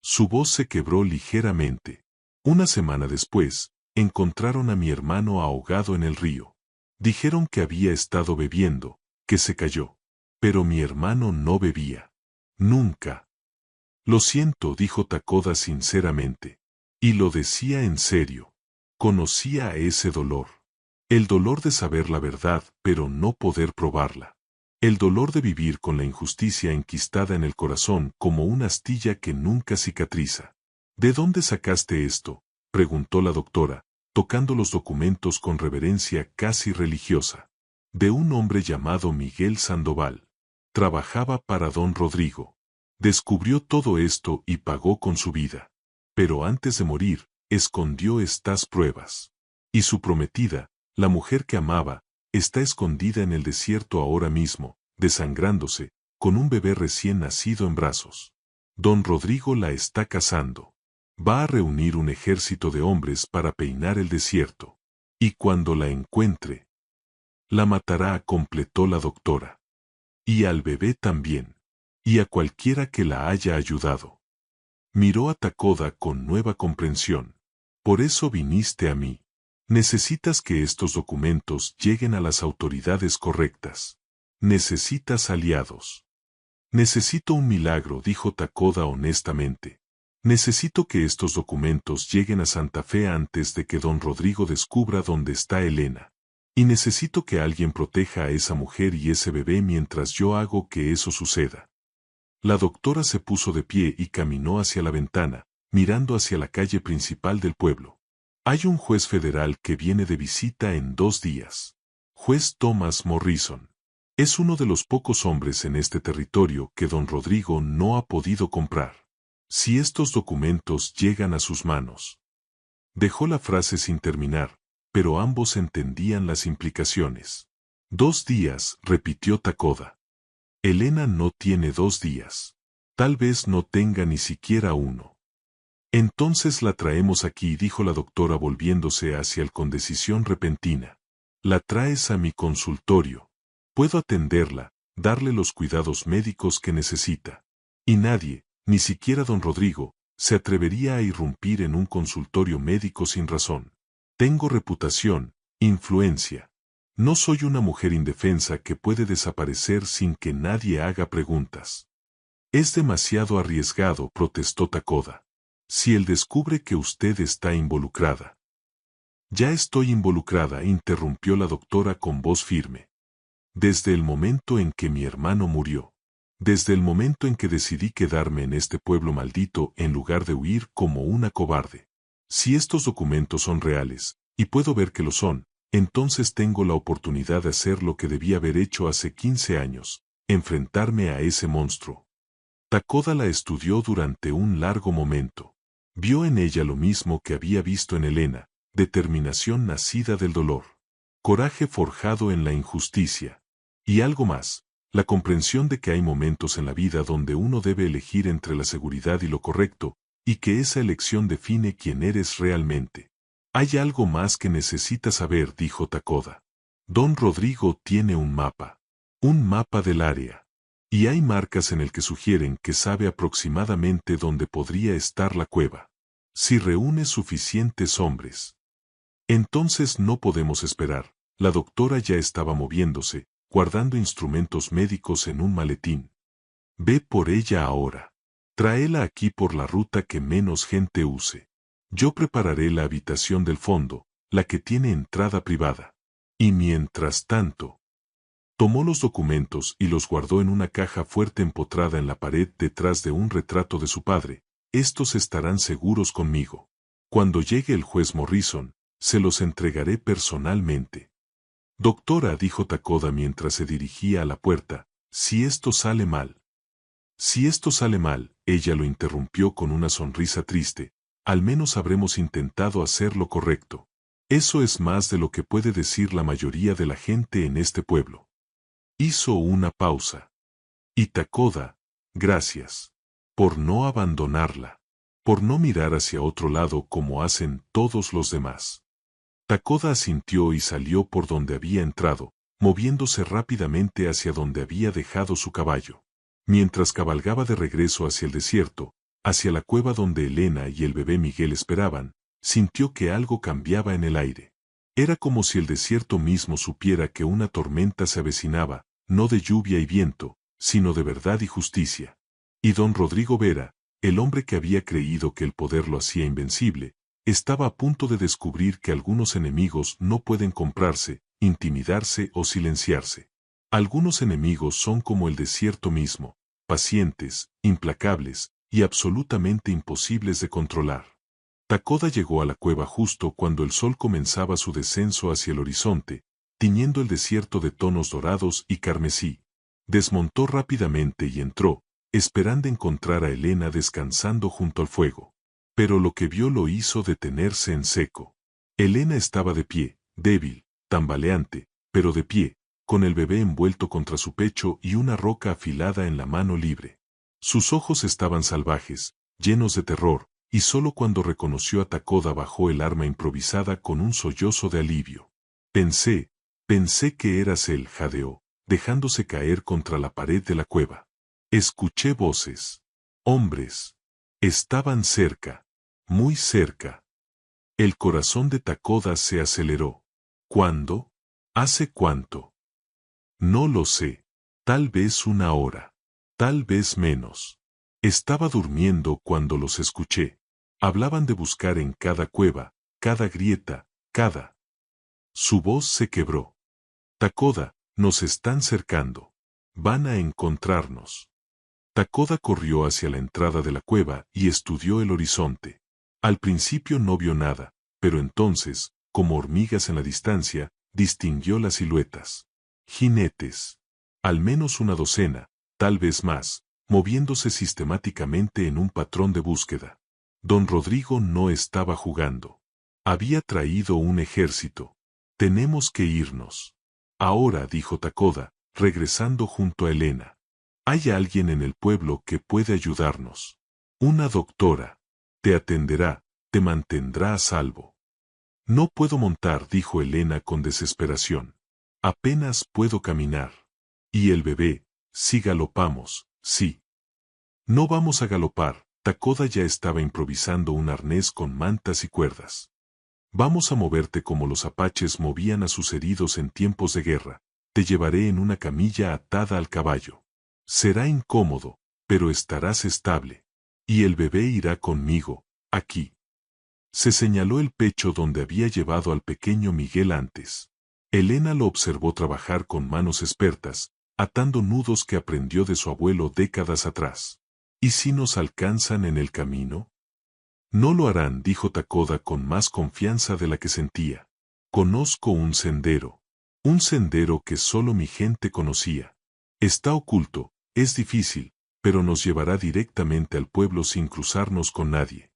Su voz se quebró ligeramente. Una semana después, encontraron a mi hermano ahogado en el río. Dijeron que había estado bebiendo, que se cayó. Pero mi hermano no bebía. Nunca. Lo siento, dijo Takoda sinceramente. Y lo decía en serio. Conocía ese dolor. El dolor de saber la verdad, pero no poder probarla. El dolor de vivir con la injusticia enquistada en el corazón como una astilla que nunca cicatriza. ¿De dónde sacaste esto?, preguntó la doctora, tocando los documentos con reverencia casi religiosa. De un hombre llamado Miguel Sandoval. Trabajaba para don Rodrigo. Descubrió todo esto y pagó con su vida. Pero antes de morir, escondió estas pruebas. Y su prometida, la mujer que amaba, está escondida en el desierto ahora mismo, desangrándose, con un bebé recién nacido en brazos. Don Rodrigo la está cazando. Va a reunir un ejército de hombres para peinar el desierto. Y cuando la encuentre, la matará, completó la doctora. Y al bebé también. Y a cualquiera que la haya ayudado. Miró a Takoda con nueva comprensión. Por eso viniste a mí. Necesitas que estos documentos lleguen a las autoridades correctas. Necesitas aliados. Necesito un milagro, dijo Takoda honestamente. Necesito que estos documentos lleguen a Santa Fe antes de que don Rodrigo descubra dónde está Elena. Y necesito que alguien proteja a esa mujer y ese bebé mientras yo hago que eso suceda. La doctora se puso de pie y caminó hacia la ventana, mirando hacia la calle principal del pueblo. Hay un juez federal que viene de visita en 2 días. Juez Thomas Morrison. Es uno de los pocos hombres en este territorio que don Rodrigo no ha podido comprar. Si estos documentos llegan a sus manos. Dejó la frase sin terminar, pero ambos entendían las implicaciones. 2 días, repitió Takoda. Elena no tiene 2 días. Tal vez no tenga ni siquiera uno. Entonces la traemos aquí, dijo la doctora volviéndose hacia él con decisión repentina. La traes a mi consultorio. Puedo atenderla, darle los cuidados médicos que necesita. Y nadie, ni siquiera don Rodrigo, se atrevería a irrumpir en un consultorio médico sin razón. Tengo reputación, influencia. No soy una mujer indefensa que puede desaparecer sin que nadie haga preguntas. Es demasiado arriesgado, protestó Takoda. Si él descubre que usted está involucrada. Ya estoy involucrada, interrumpió la doctora con voz firme. Desde el momento en que mi hermano murió. Desde el momento en que decidí quedarme en este pueblo maldito en lugar de huir como una cobarde. Si estos documentos son reales, y puedo ver que lo son, entonces tengo la oportunidad de hacer lo que debía haber hecho hace 15 años, enfrentarme a ese monstruo. Takoda la estudió durante un largo momento. Vio en ella lo mismo que había visto en Elena, determinación nacida del dolor, coraje forjado en la injusticia, y algo más, la comprensión de que hay momentos en la vida donde uno debe elegir entre la seguridad y lo correcto, y que esa elección define quién eres realmente. Hay algo más que necesita saber, dijo Takoda. Don Rodrigo tiene un mapa del área. Y hay marcas en el que sugieren que sabe aproximadamente dónde podría estar la cueva. Si reúne suficientes hombres. Entonces no podemos esperar. La doctora ya estaba moviéndose, guardando instrumentos médicos en un maletín. Ve por ella ahora. Tráela aquí por la ruta que menos gente use. Yo prepararé la habitación del fondo, la que tiene entrada privada. Y mientras tanto, tomó los documentos y los guardó en una caja fuerte empotrada en la pared detrás de un retrato de su padre. Estos estarán seguros conmigo. Cuando llegue el juez Morrison, se los entregaré personalmente. Doctora, dijo Takoda mientras se dirigía a la puerta, si esto sale mal. Si esto sale mal, ella lo interrumpió con una sonrisa triste, al menos habremos intentado hacer lo correcto. Eso es más de lo que puede decir la mayoría de la gente en este pueblo. Hizo una pausa. Y Takoda, gracias. Por no abandonarla. Por no mirar hacia otro lado como hacen todos los demás. Takoda asintió y salió por donde había entrado, moviéndose rápidamente hacia donde había dejado su caballo. Mientras cabalgaba de regreso hacia el desierto, hacia la cueva donde Elena y el bebé Miguel esperaban, sintió que algo cambiaba en el aire. Era como si el desierto mismo supiera que una tormenta se avecinaba, no de lluvia y viento, sino de verdad y justicia. Y don Rodrigo Vera, el hombre que había creído que el poder lo hacía invencible, estaba a punto de descubrir que algunos enemigos no pueden comprarse, intimidarse o silenciarse. Algunos enemigos son como el desierto mismo, pacientes, implacables y absolutamente imposibles de controlar. Takoda llegó a la cueva justo cuando el sol comenzaba su descenso hacia el horizonte, tiñendo el desierto de tonos dorados y carmesí. Desmontó rápidamente y entró, esperando encontrar a Elena descansando junto al fuego. Pero lo que vio lo hizo detenerse en seco. Elena estaba de pie, débil, tambaleante, pero de pie, con el bebé envuelto contra su pecho y una roca afilada en la mano libre. Sus ojos estaban salvajes, llenos de terror, y solo cuando reconoció a Takoda bajó el arma improvisada con un sollozo de alivio. Pensé que eras él, jadeó, dejándose caer contra la pared de la cueva. Escuché voces. Hombres. Estaban cerca. Muy cerca. El corazón de Takoda se aceleró. ¿Cuándo? ¿Hace cuánto? No lo sé. Tal vez 1 hora. Tal vez menos. Estaba durmiendo cuando los escuché. Hablaban de buscar en cada cueva, cada grieta, cada. Su voz se quebró. Takoda, nos están cercando. Van a encontrarnos. Takoda corrió hacia la entrada de la cueva y estudió el horizonte. Al principio no vio nada, pero entonces, como hormigas en la distancia, distinguió las siluetas. Jinetes. Al menos 1 docena, tal vez más, moviéndose sistemáticamente en un patrón de búsqueda. Don Rodrigo no estaba jugando. Había traído un ejército. Tenemos que irnos. Ahora, dijo Takoda, regresando junto a Elena. Hay alguien en el pueblo que puede ayudarnos. Una doctora. Te atenderá, te mantendrá a salvo. No puedo montar, dijo Elena con desesperación. Apenas puedo caminar. ¿Y el bebé? Si galopamos, sí. No vamos a galopar. Takoda ya estaba improvisando un arnés con mantas y cuerdas. Vamos a moverte como los apaches movían a sus heridos en tiempos de guerra. Te llevaré en una camilla atada al caballo. Será incómodo, pero estarás estable. Y el bebé irá conmigo, aquí. Se señaló el pecho donde había llevado al pequeño Miguel antes. Elena lo observó trabajar con manos expertas, atando nudos que aprendió de su abuelo décadas atrás. ¿Y si nos alcanzan en el camino? No lo harán, dijo Takoda con más confianza de la que sentía. Conozco un sendero que solo mi gente conocía. Está oculto, es difícil, pero nos llevará directamente al pueblo sin cruzarnos con nadie.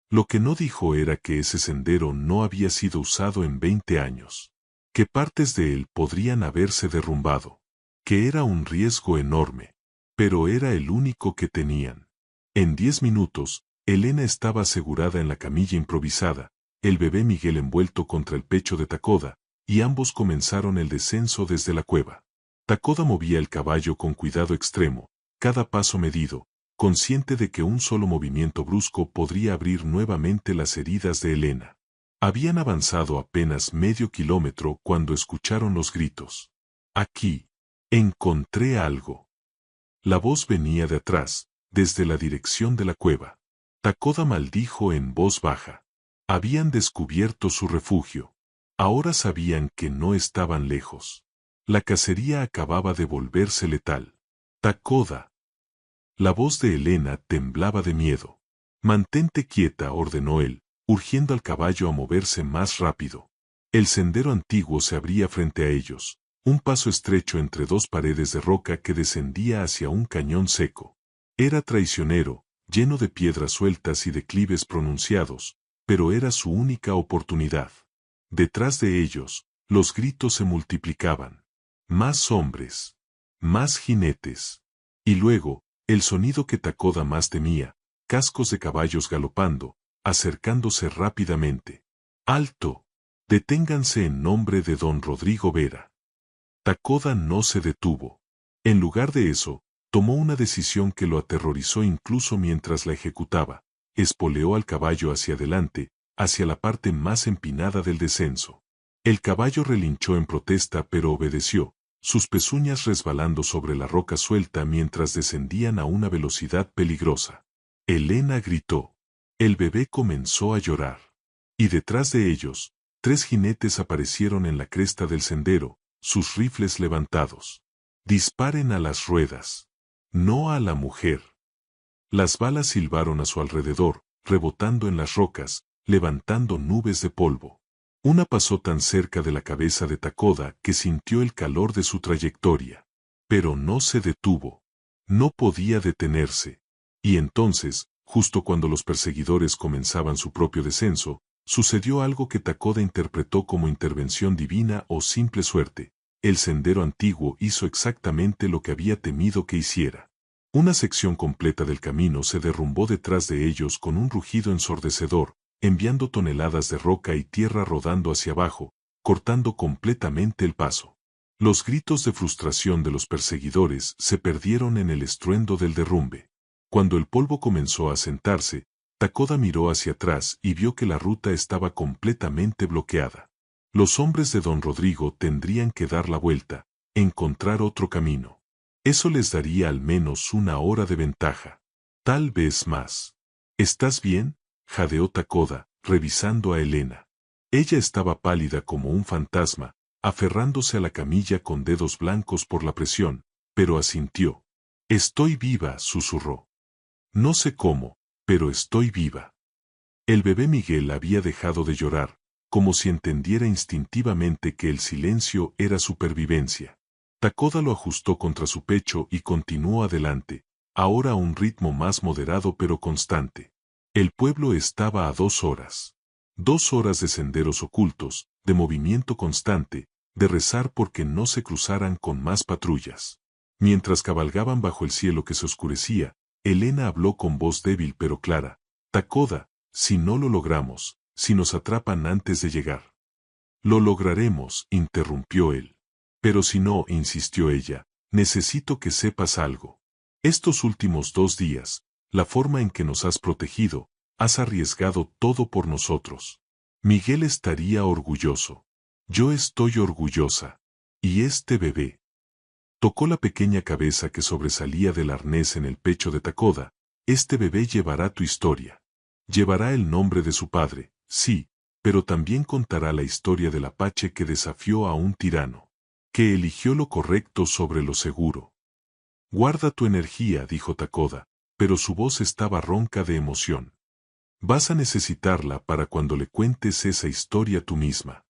Lo que no dijo era que ese sendero no había sido usado en 20 años, que partes de él podrían haberse derrumbado, que era un riesgo enorme, pero era el único que tenían. En 10 minutos, Elena estaba asegurada en la camilla improvisada, el bebé Miguel envuelto contra el pecho de Takoda, y ambos comenzaron el descenso desde la cueva. Takoda movía el caballo con cuidado extremo, cada paso medido, consciente de que un solo movimiento brusco podría abrir nuevamente las heridas de Elena. Habían avanzado apenas medio kilómetro cuando escucharon los gritos. Aquí. Encontré algo. La voz venía de atrás, desde la dirección de la cueva. Takoda maldijo en voz baja. Habían descubierto su refugio. Ahora sabían que no estaban lejos. La cacería acababa de volverse letal. Takoda. La voz de Elena temblaba de miedo. Mantente quieta, ordenó él, urgiendo al caballo a moverse más rápido. El sendero antiguo se abría frente a ellos, un paso estrecho entre dos paredes de roca que descendía hacia un cañón seco. Era traicionero, lleno de piedras sueltas y declives pronunciados, pero era su única oportunidad. Detrás de ellos, los gritos se multiplicaban. Más hombres. Más jinetes. Y luego, el sonido que Takoda más temía, cascos de caballos galopando, acercándose rápidamente. ¡Alto! Deténganse en nombre de don Rodrigo Vera. Takoda no se detuvo. En lugar de eso, tomó una decisión que lo aterrorizó incluso mientras la ejecutaba. Espoleó al caballo hacia adelante, hacia la parte más empinada del descenso. El caballo relinchó en protesta pero obedeció, sus pezuñas resbalando sobre la roca suelta mientras descendían a una velocidad peligrosa. Elena gritó. El bebé comenzó a llorar. Y detrás de ellos, 3 jinetes aparecieron en la cresta del sendero, sus rifles levantados. Disparen a las ruedas. No a la mujer. Las balas silbaron a su alrededor, rebotando en las rocas, levantando nubes de polvo. Una pasó tan cerca de la cabeza de Takoda que sintió el calor de su trayectoria. Pero no se detuvo. No podía detenerse. Y entonces, justo cuando los perseguidores comenzaban su propio descenso, sucedió algo que Takoda interpretó como intervención divina o simple suerte. El sendero antiguo hizo exactamente lo que había temido que hiciera. Una sección completa del camino se derrumbó detrás de ellos con un rugido ensordecedor, enviando toneladas de roca y tierra rodando hacia abajo, cortando completamente el paso. Los gritos de frustración de los perseguidores se perdieron en el estruendo del derrumbe. Cuando el polvo comenzó a asentarse, Takoda miró hacia atrás y vio que la ruta estaba completamente bloqueada. Los hombres de don Rodrigo tendrían que dar la vuelta, encontrar otro camino. Eso les daría al menos 1 hora de ventaja. Tal vez más. ¿Estás bien?, jadeó Takoda, revisando a Elena. Ella estaba pálida como un fantasma, aferrándose a la camilla con dedos blancos por la presión, pero asintió. Estoy viva, susurró. No sé cómo, pero estoy viva. El bebé Miguel había dejado de llorar, como si entendiera instintivamente que el silencio era supervivencia. Takoda lo ajustó contra su pecho y continuó adelante, ahora a un ritmo más moderado pero constante. El pueblo estaba a 2 horas. 2 horas de senderos ocultos, de movimiento constante, de rezar porque no se cruzaran con más patrullas. Mientras cabalgaban bajo el cielo que se oscurecía, Elena habló con voz débil pero clara. Takoda, si no lo logramos, si nos atrapan antes de llegar. Lo lograremos, interrumpió él. Pero si no, insistió ella, necesito que sepas algo. Estos últimos 2 días, la forma en que nos has protegido, has arriesgado todo por nosotros. Miguel estaría orgulloso. Yo estoy orgullosa. ¿Y este bebé? Tocó la pequeña cabeza que sobresalía del arnés en el pecho de Takoda. Este bebé llevará tu historia. Llevará el nombre de su padre, sí, pero también contará la historia del apache que desafió a un tirano, que eligió lo correcto sobre lo seguro. Guarda tu energía, dijo Takoda, pero su voz estaba ronca de emoción. Vas a necesitarla para cuando le cuentes esa historia tú misma.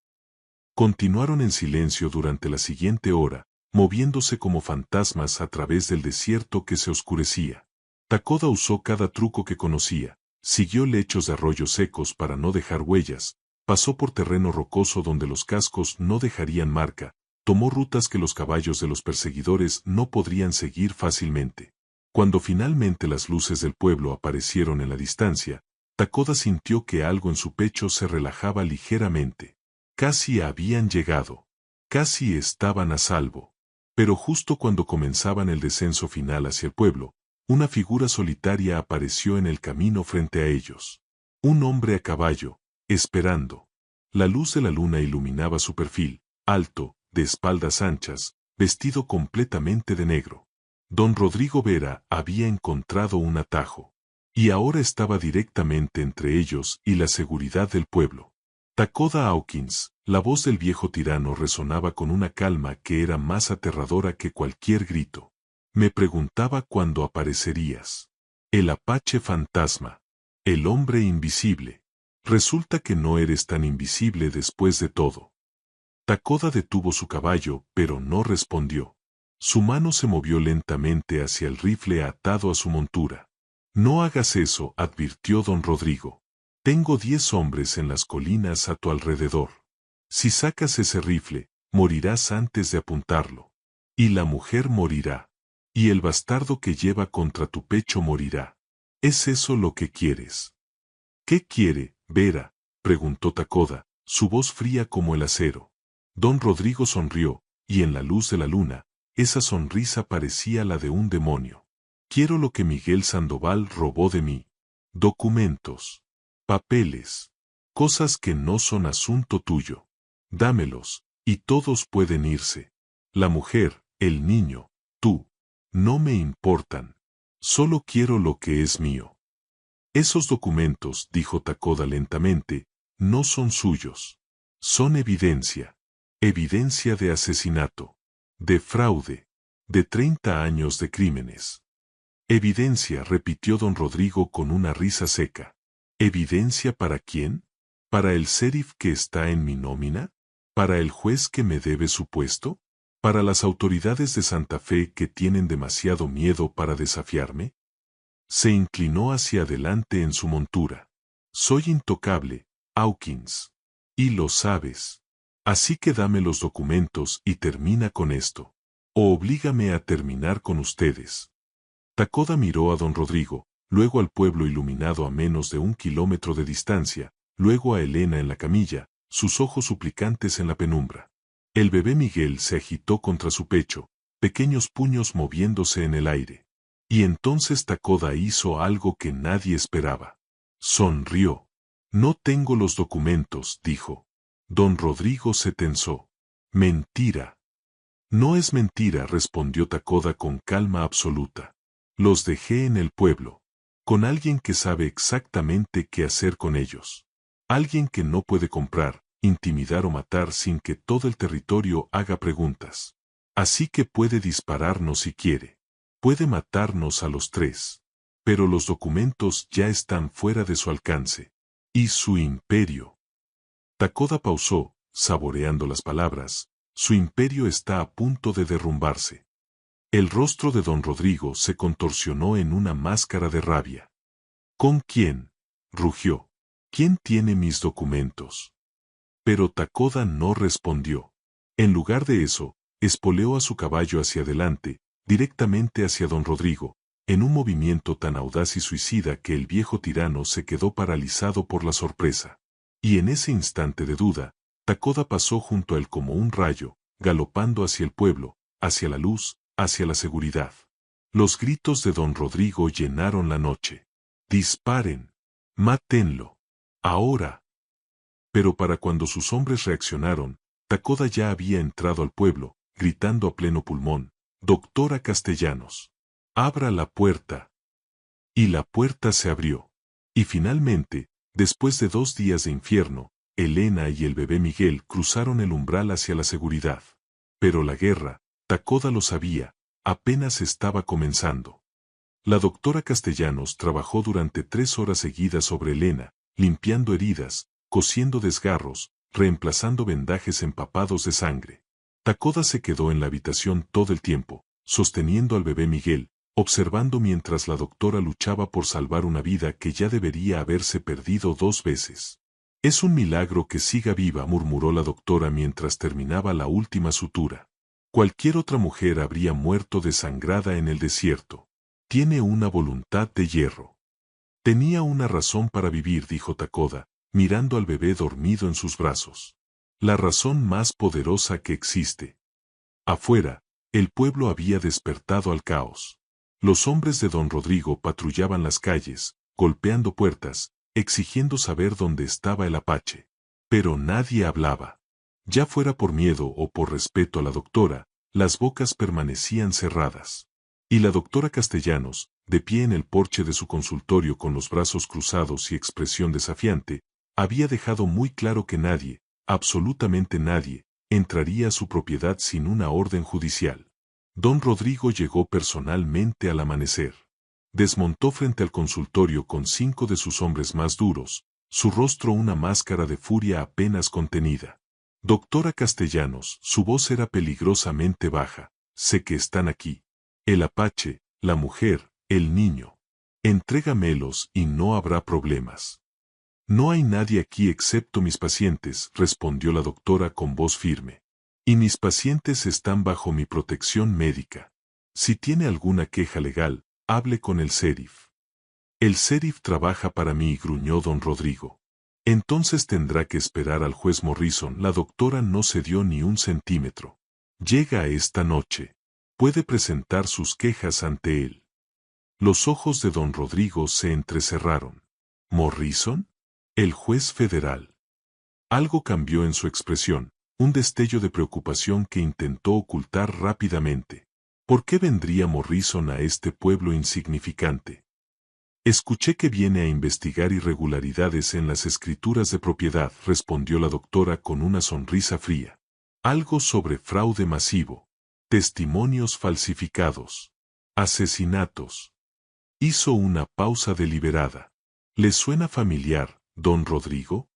Continuaron en silencio durante la siguiente hora, moviéndose como fantasmas a través del desierto que se oscurecía. Takoda usó cada truco que conocía, siguió lechos de arroyos secos para no dejar huellas, pasó por terreno rocoso donde los cascos no dejarían marca, tomó rutas que los caballos de los perseguidores no podrían seguir fácilmente. Cuando finalmente las luces del pueblo aparecieron en la distancia, Takoda sintió que algo en su pecho se relajaba ligeramente. Casi habían llegado. Casi estaban a salvo. Pero justo cuando comenzaban el descenso final hacia el pueblo, una figura solitaria apareció en el camino frente a ellos. Un hombre a caballo, esperando. La luz de la luna iluminaba su perfil, alto, de espaldas anchas, vestido completamente de negro. Don Rodrigo Vera había encontrado un atajo. Y ahora estaba directamente entre ellos y la seguridad del pueblo. Takoda Hawkins, la voz del viejo tirano resonaba con una calma que era más aterradora que cualquier grito. Me preguntaba cuándo aparecerías. El apache fantasma. El hombre invisible. Resulta que no eres tan invisible después de todo. Takoda detuvo su caballo, pero no respondió. Su mano se movió lentamente hacia el rifle atado a su montura. No hagas eso, advirtió don Rodrigo. Tengo 10 hombres en las colinas a tu alrededor. Si sacas ese rifle, morirás antes de apuntarlo. Y la mujer morirá. Y el bastardo que lleva contra tu pecho morirá. ¿Es eso lo que quieres? ¿Qué quiere, Vera? Preguntó Takoda, su voz fría como el acero. Don Rodrigo sonrió, y en la luz de la luna, esa sonrisa parecía la de un demonio. Quiero lo que Miguel Sandoval robó de mí. Documentos. Papeles. Cosas que no son asunto tuyo. Dámelos, y todos pueden irse. La mujer, el niño, tú. No me importan. Solo quiero lo que es mío. Esos documentos, dijo Takoda lentamente, no son suyos. Son evidencia. Evidencia de asesinato. De fraude. De 30 años de crímenes. Evidencia, repitió don Rodrigo con una risa seca. ¿Evidencia para quién? ¿Para el sheriff que está en mi nómina? ¿Para el juez que me debe su puesto? ¿Para las autoridades de Santa Fe que tienen demasiado miedo para desafiarme? Se inclinó hacia adelante en su montura. Soy intocable, Hawkins. Y lo sabes. Así que dame los documentos y termina con esto. O oblígame a terminar con ustedes. Takoda miró a don Rodrigo, luego al pueblo iluminado a menos de 1 kilómetro de distancia, luego a Elena en la camilla, sus ojos suplicantes en la penumbra. El bebé Miguel se agitó contra su pecho, pequeños puños moviéndose en el aire. Y entonces Takoda hizo algo que nadie esperaba. Sonrió. No tengo los documentos, dijo. Don Rodrigo se tensó. Mentira. No es mentira, respondió Takoda con calma absoluta. Los dejé en el pueblo. Con alguien que sabe exactamente qué hacer con ellos. Alguien que no puede comprar, intimidar o matar sin que todo el territorio haga preguntas. Así que puede dispararnos si quiere. Puede matarnos a los 3. Pero los documentos ya están fuera de su alcance. Y su imperio. Takoda pausó, saboreando las palabras. Su imperio está a punto de derrumbarse. El rostro de don Rodrigo se contorsionó en una máscara de rabia. ¿Con quién? Rugió. ¿Quién tiene mis documentos? Pero Takoda no respondió. En lugar de eso, espoleó a su caballo hacia adelante, directamente hacia don Rodrigo, en un movimiento tan audaz y suicida que el viejo tirano se quedó paralizado por la sorpresa. Y en ese instante de duda, Takoda pasó junto a él como un rayo, galopando hacia el pueblo, hacia la luz, hacia la seguridad. Los gritos de don Rodrigo llenaron la noche. ¡Disparen! ¡Mátenlo! ¡Ahora! Pero para cuando sus hombres reaccionaron, Takoda ya había entrado al pueblo, gritando a pleno pulmón: «Doctora Castellanos, abra la puerta». Y la puerta se abrió. Y finalmente, después de 2 días de infierno, Elena y el bebé Miguel cruzaron el umbral hacia la seguridad. Pero la guerra, Takoda lo sabía, apenas estaba comenzando. La doctora Castellanos trabajó durante 3 horas seguidas sobre Elena, limpiando heridas, cosiendo desgarros, reemplazando vendajes empapados de sangre. Takoda se quedó en la habitación todo el tiempo, sosteniendo al bebé Miguel, observando mientras la doctora luchaba por salvar una vida que ya debería haberse perdido 2 veces. «Es un milagro que siga viva», murmuró la doctora mientras terminaba la última sutura. «Cualquier otra mujer habría muerto desangrada en el desierto. Tiene una voluntad de hierro». «Tenía una razón para vivir», dijo Takoda, mirando al bebé dormido en sus brazos. «La razón más poderosa que existe». Afuera, el pueblo había despertado al caos. Los hombres de don Rodrigo patrullaban las calles, golpeando puertas, exigiendo saber dónde estaba el Apache. Pero nadie hablaba. Ya fuera por miedo o por respeto a la doctora, las bocas permanecían cerradas. Y la doctora Castellanos, de pie en el porche de su consultorio con los brazos cruzados y expresión desafiante, había dejado muy claro que nadie, absolutamente nadie, entraría a su propiedad sin una orden judicial. Don Rodrigo llegó personalmente al amanecer. Desmontó frente al consultorio con 5 de sus hombres más duros, su rostro una máscara de furia apenas contenida. «Doctora Castellanos», su voz era peligrosamente baja, «sé que están aquí. El Apache, la mujer, el niño. Entrégamelos y no habrá problemas». «No hay nadie aquí excepto mis pacientes», respondió la doctora con voz firme. «Y mis pacientes están bajo mi protección médica. Si tiene alguna queja legal, hable con el sheriff». «El sheriff trabaja para mí», gruñó don Rodrigo. «Entonces tendrá que esperar al juez Morrison». La doctora no cedió ni un centímetro. «Llega esta noche. Puede presentar sus quejas ante él». Los ojos de don Rodrigo se entrecerraron. «¿Morrison? El juez federal». Algo cambió en su expresión, un destello de preocupación que intentó ocultar rápidamente. ¿Por qué vendría Morrison a este pueblo insignificante? «Escuché que viene a investigar irregularidades en las escrituras de propiedad», respondió la doctora con una sonrisa fría. «Algo sobre fraude masivo, testimonios falsificados, asesinatos». Hizo una pausa deliberada. «¿Le suena familiar, don Rodrigo?»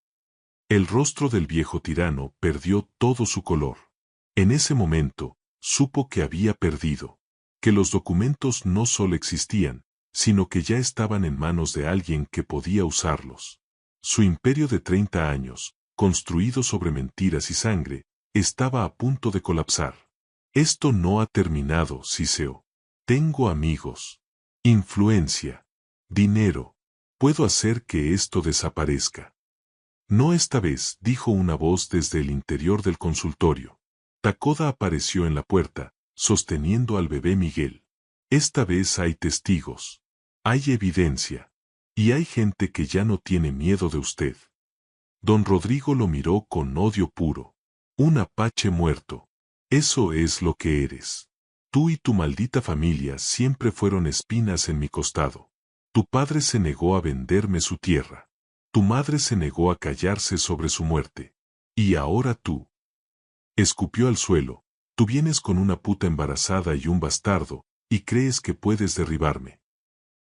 El rostro del viejo tirano perdió todo su color. En ese momento, supo que había perdido, que los documentos no solo existían, sino que ya estaban en manos de alguien que podía usarlos. Su imperio de 30 años, construido sobre mentiras y sangre, estaba a punto de colapsar. «Esto no ha terminado», siseó. «Tengo amigos, influencia, dinero. Puedo hacer que esto desaparezca». «No esta vez», dijo una voz desde el interior del consultorio. Takoda apareció en la puerta, sosteniendo al bebé Miguel. «Esta vez hay testigos. Hay evidencia. Y hay gente que ya no tiene miedo de usted». Don Rodrigo lo miró con odio puro. «Un apache muerto. Eso es lo que eres. Tú y tu maldita familia siempre fueron espinas en mi costado. Tu padre se negó a venderme su tierra. Tu madre se negó a callarse sobre su muerte. Y ahora tú». Escupió al suelo. «Tú vienes con una puta embarazada y un bastardo, y crees que puedes derribarme».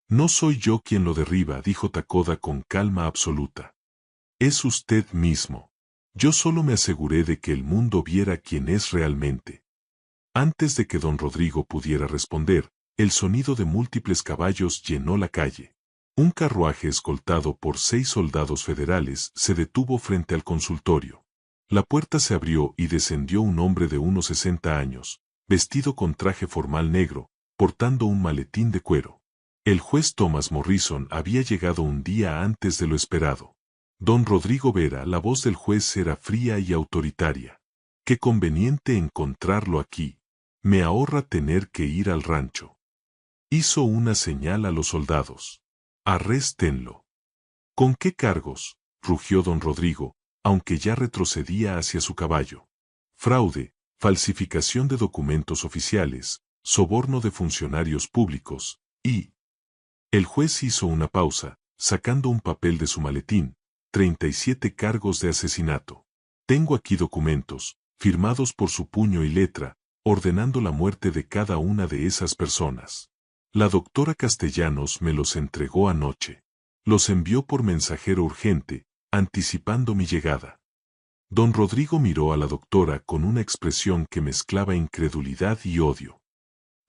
«No soy yo quien lo derriba», dijo Takoda con calma absoluta. «Es usted mismo. Yo solo me aseguré de que el mundo viera quién es realmente». Antes de que don Rodrigo pudiera responder, el sonido de múltiples caballos llenó la calle. Un carruaje escoltado por 6 soldados federales se detuvo frente al consultorio. La puerta se abrió y descendió un hombre de unos 60 años, vestido con traje formal negro, portando un maletín de cuero. El juez Thomas Morrison había llegado un día antes de lo esperado. Don Rodrigo Vera, la voz del juez era fría y autoritaria. Qué conveniente encontrarlo aquí. Me ahorra tener que ir al rancho. Hizo una señal a los soldados. Arréstenlo. ¿Con qué cargos?, rugió don Rodrigo, aunque ya retrocedía hacia su caballo. Fraude, falsificación de documentos oficiales, soborno de funcionarios públicos, y... El juez hizo una pausa, sacando un papel de su maletín, 37 cargos de asesinato. Tengo aquí documentos, firmados por su puño y letra, ordenando la muerte de cada una de esas personas. La doctora Castellanos me los entregó anoche. Los envió por mensajero urgente, anticipando mi llegada. Don Rodrigo miró a la doctora con una expresión que mezclaba incredulidad y odio.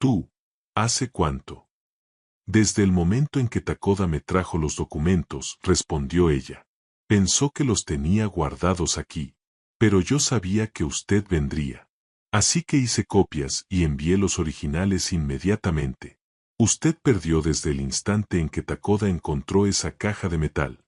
¿Tú? ¿Hace cuánto? Desde el momento en que Takoda me trajo los documentos, respondió ella. Pensó que los tenía guardados aquí, pero yo sabía que usted vendría. Así que hice copias y envié los originales inmediatamente. Usted perdió desde el instante en que Takoda encontró esa caja de metal.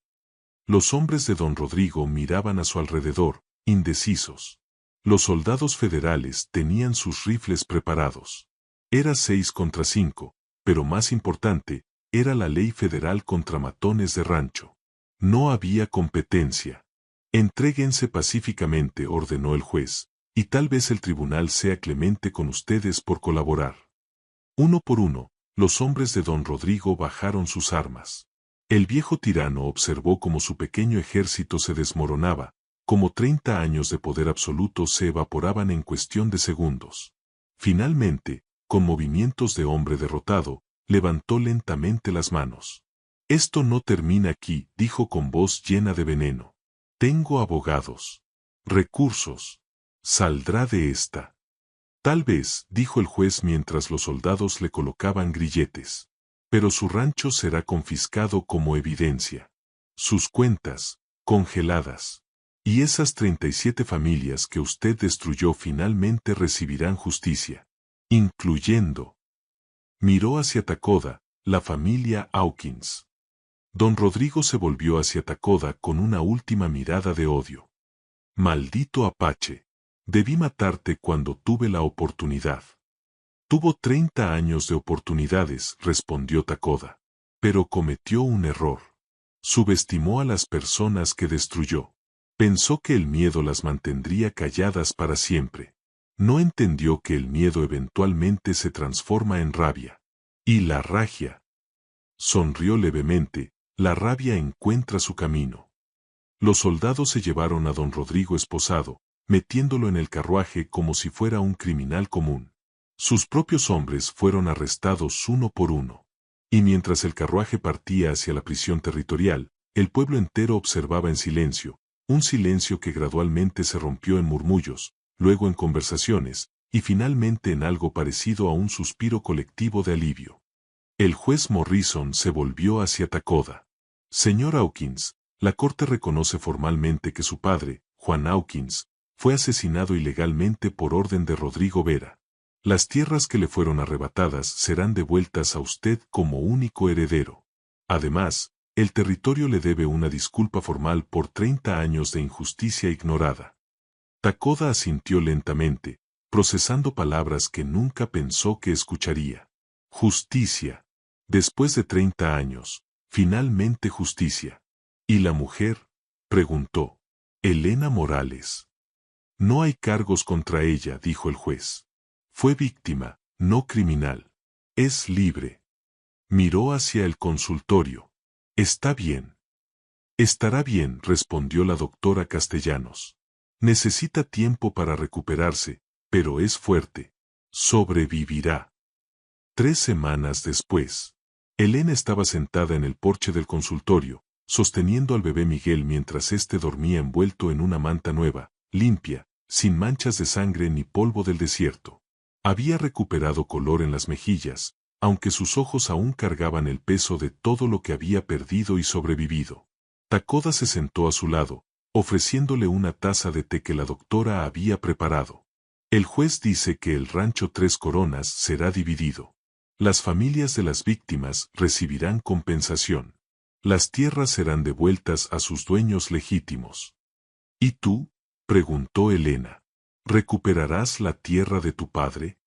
Los hombres de don Rodrigo miraban a su alrededor, indecisos. Los soldados federales tenían sus rifles preparados. Era 6 contra 5, pero más importante, era la ley federal contra matones de rancho. No había competencia. Entréguense pacíficamente, ordenó el juez, y tal vez el tribunal sea clemente con ustedes por colaborar. Uno por uno, los hombres de don Rodrigo bajaron sus armas. El viejo tirano observó cómo su pequeño ejército se desmoronaba, como 30 años de poder absoluto se evaporaban en cuestión de segundos. Finalmente, con movimientos de hombre derrotado, levantó lentamente las manos. Esto no termina aquí, dijo con voz llena de veneno. Tengo abogados. Recursos. Saldrá de esta. Tal vez, dijo el juez mientras los soldados le colocaban grilletes. Pero su rancho será confiscado como evidencia. Sus cuentas, congeladas. Y esas 37 familias que usted destruyó finalmente recibirán justicia. Incluyendo. Miró hacia Takoda, la familia Hawkins. Don Rodrigo se volvió hacia Takoda con una última mirada de odio. Maldito apache. Debí matarte cuando tuve la oportunidad. Tuvo 30 años de oportunidades, respondió Takoda. Pero cometió un error. Subestimó a las personas que destruyó. Pensó que el miedo las mantendría calladas para siempre. No entendió que el miedo eventualmente se transforma en rabia. Y la rabia. Sonrió levemente, la rabia encuentra su camino. Los soldados se llevaron a don Rodrigo esposado, metiéndolo en el carruaje como si fuera un criminal común. Sus propios hombres fueron arrestados uno por uno. Y mientras el carruaje partía hacia la prisión territorial, el pueblo entero observaba en silencio, un silencio que gradualmente se rompió en murmullos, luego en conversaciones, y finalmente en algo parecido a un suspiro colectivo de alivio. El juez Morrison se volvió hacia Takoda. Señor Hawkins, la corte reconoce formalmente que su padre, Juan Hawkins, fue asesinado ilegalmente por orden de Rodrigo Vera. Las tierras que le fueron arrebatadas serán devueltas a usted como único heredero. Además, el territorio le debe una disculpa formal por 30 años de injusticia ignorada. Takoda asintió lentamente, procesando palabras que nunca pensó que escucharía. Justicia. Después de 30 años, finalmente justicia. ¿Y la mujer?, preguntó. Elena Morales. No hay cargos contra ella, dijo el juez. Fue víctima, no criminal. Es libre. Miró hacia el consultorio. Está bien. Estará bien, respondió la doctora Castellanos. Necesita tiempo para recuperarse, pero es fuerte. Sobrevivirá. 3 semanas después. Elena estaba sentada en el porche del consultorio, sosteniendo al bebé Miguel mientras éste dormía envuelto en una manta nueva, limpia, sin manchas de sangre ni polvo del desierto. Había recuperado color en las mejillas, aunque sus ojos aún cargaban el peso de todo lo que había perdido y sobrevivido. Takoda se sentó a su lado, ofreciéndole una taza de té que la doctora había preparado. El juez dice que el rancho Tres Coronas será dividido. Las familias de las víctimas recibirán compensación. Las tierras serán devueltas a sus dueños legítimos. ¿Y tú?, preguntó Elena. ¿Recuperarás la tierra de tu padre?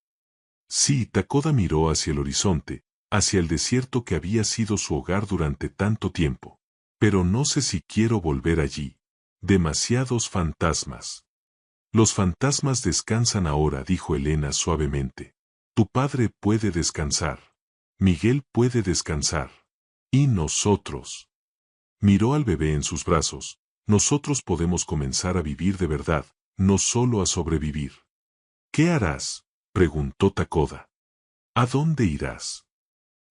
Sí, Takoda miró hacia el horizonte, hacia el desierto que había sido su hogar durante tanto tiempo. Pero no sé si quiero volver allí. Demasiados fantasmas. Los fantasmas descansan ahora, dijo Elena suavemente. Tu padre puede descansar. Miguel puede descansar. ¿Y nosotros? Miró al bebé en sus brazos. Nosotros podemos comenzar a vivir de verdad, no solo a sobrevivir. ¿Qué harás?, preguntó Takoda. ¿A dónde irás?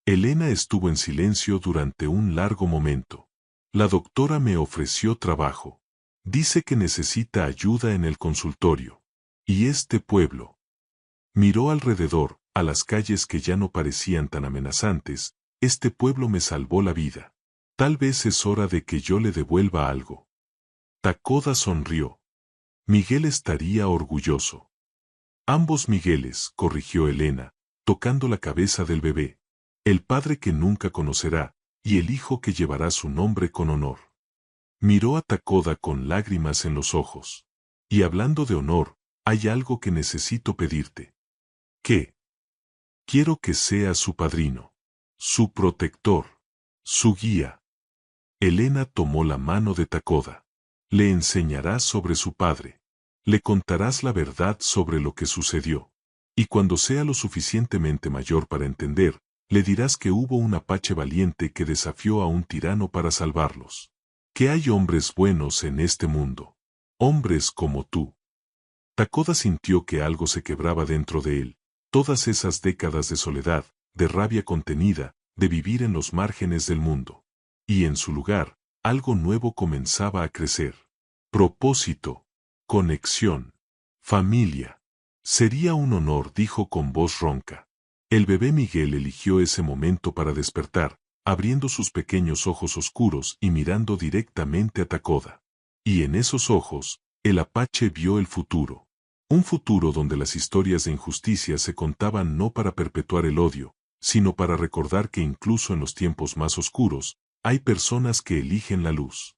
Elena estuvo en silencio durante un largo momento. La doctora me ofreció trabajo. Dice que necesita ayuda en el consultorio. ¿Y este pueblo? Miró alrededor, a las calles que ya no parecían tan amenazantes. Este pueblo me salvó la vida. Tal vez es hora de que yo le devuelva algo. Takoda sonrió. Miguel estaría orgulloso. Ambos Migueles, corrigió Elena, tocando la cabeza del bebé. El padre que nunca conocerá, y el hijo que llevará su nombre con honor. Miró a Takoda con lágrimas en los ojos. Y hablando de honor, hay algo que necesito pedirte. ¿Qué? Quiero que sea su padrino, su protector, su guía. Elena tomó la mano de Takoda. Le enseñarás sobre su padre. Le contarás la verdad sobre lo que sucedió. Y cuando sea lo suficientemente mayor para entender, le dirás que hubo un apache valiente que desafió a un tirano para salvarlos. Que hay hombres buenos en este mundo. Hombres como tú. Takoda sintió que algo se quebraba dentro de él. Todas esas décadas de soledad, de rabia contenida, de vivir en los márgenes del mundo. Y en su lugar, algo nuevo comenzaba a crecer. Propósito. Conexión. Familia. Sería un honor, dijo con voz ronca. El bebé Miguel eligió ese momento para despertar, abriendo sus pequeños ojos oscuros y mirando directamente a Takoda. Y en esos ojos, el apache vio el futuro. Un futuro donde las historias de injusticia se contaban no para perpetuar el odio, sino para recordar que incluso en los tiempos más oscuros, hay personas que eligen la luz.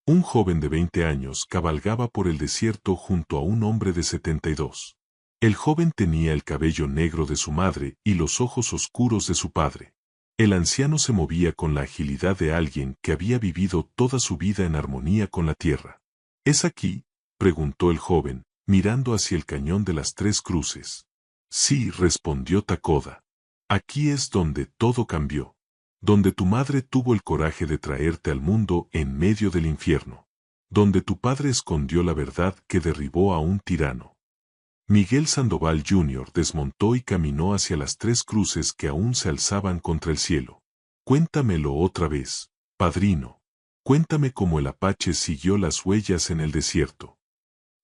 Un joven de 20 años cabalgaba por el desierto junto a un hombre de 72. El joven tenía el cabello negro de su madre y los ojos oscuros de su padre. El anciano se movía con la agilidad de alguien que había vivido toda su vida en armonía con la tierra. ¿Es aquí?, preguntó el joven, mirando hacia el cañón de las Tres Cruces. Sí, respondió Takoda. Aquí es donde todo cambió. Donde tu madre tuvo el coraje de traerte al mundo en medio del infierno. Donde tu padre escondió la verdad que derribó a un tirano. Miguel Sandoval Jr. desmontó y caminó hacia las Tres Cruces que aún se alzaban contra el cielo. Cuéntamelo otra vez, padrino. Cuéntame cómo el apache siguió las huellas en el desierto.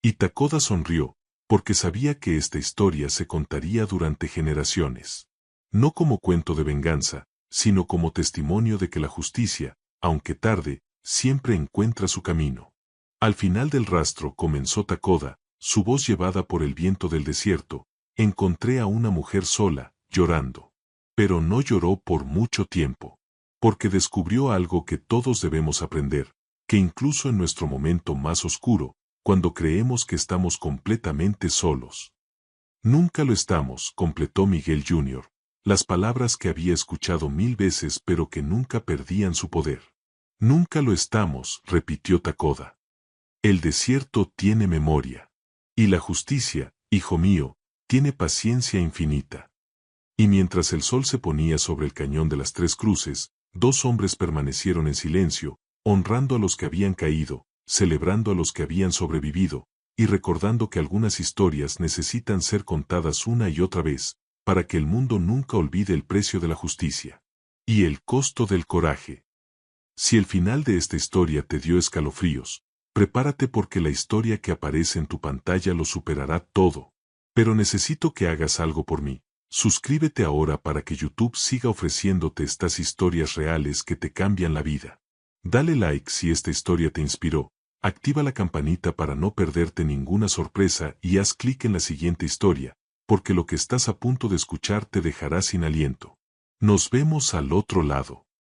Y Takoda sonrió, porque sabía que esta historia se contaría durante generaciones. No como cuento de venganza, sino como testimonio de que la justicia, aunque tarde, siempre encuentra su camino. Al final del rastro, comenzó Takoda, su voz llevada por el viento del desierto, encontré a una mujer sola, llorando. Pero no lloró por mucho tiempo. Porque descubrió algo que todos debemos aprender, que incluso en nuestro momento más oscuro, cuando creemos que estamos completamente solos. Nunca lo estamos, completó Miguel Jr., las palabras que había escuchado 1000 veces pero que nunca perdían su poder. Nunca lo estamos, repitió Takoda. El desierto tiene memoria. Y la justicia, hijo mío, tiene paciencia infinita. Y mientras el sol se ponía sobre el cañón de las Tres Cruces, 2 hombres permanecieron en silencio, honrando a los que habían caído, celebrando a los que habían sobrevivido, y recordando que algunas historias necesitan ser contadas una y otra vez, para que el mundo nunca olvide el precio de la justicia. Y el costo del coraje. Si el final de esta historia te dio escalofríos, prepárate porque la historia que aparece en tu pantalla lo superará todo. Pero necesito que hagas algo por mí. Suscríbete ahora para que YouTube siga ofreciéndote estas historias reales que te cambian la vida. Dale like si esta historia te inspiró, Activa la campanita para no perderte ninguna sorpresa y haz clic en la siguiente historia, porque lo que estás a punto de escuchar te dejará sin aliento. Nos vemos al otro lado.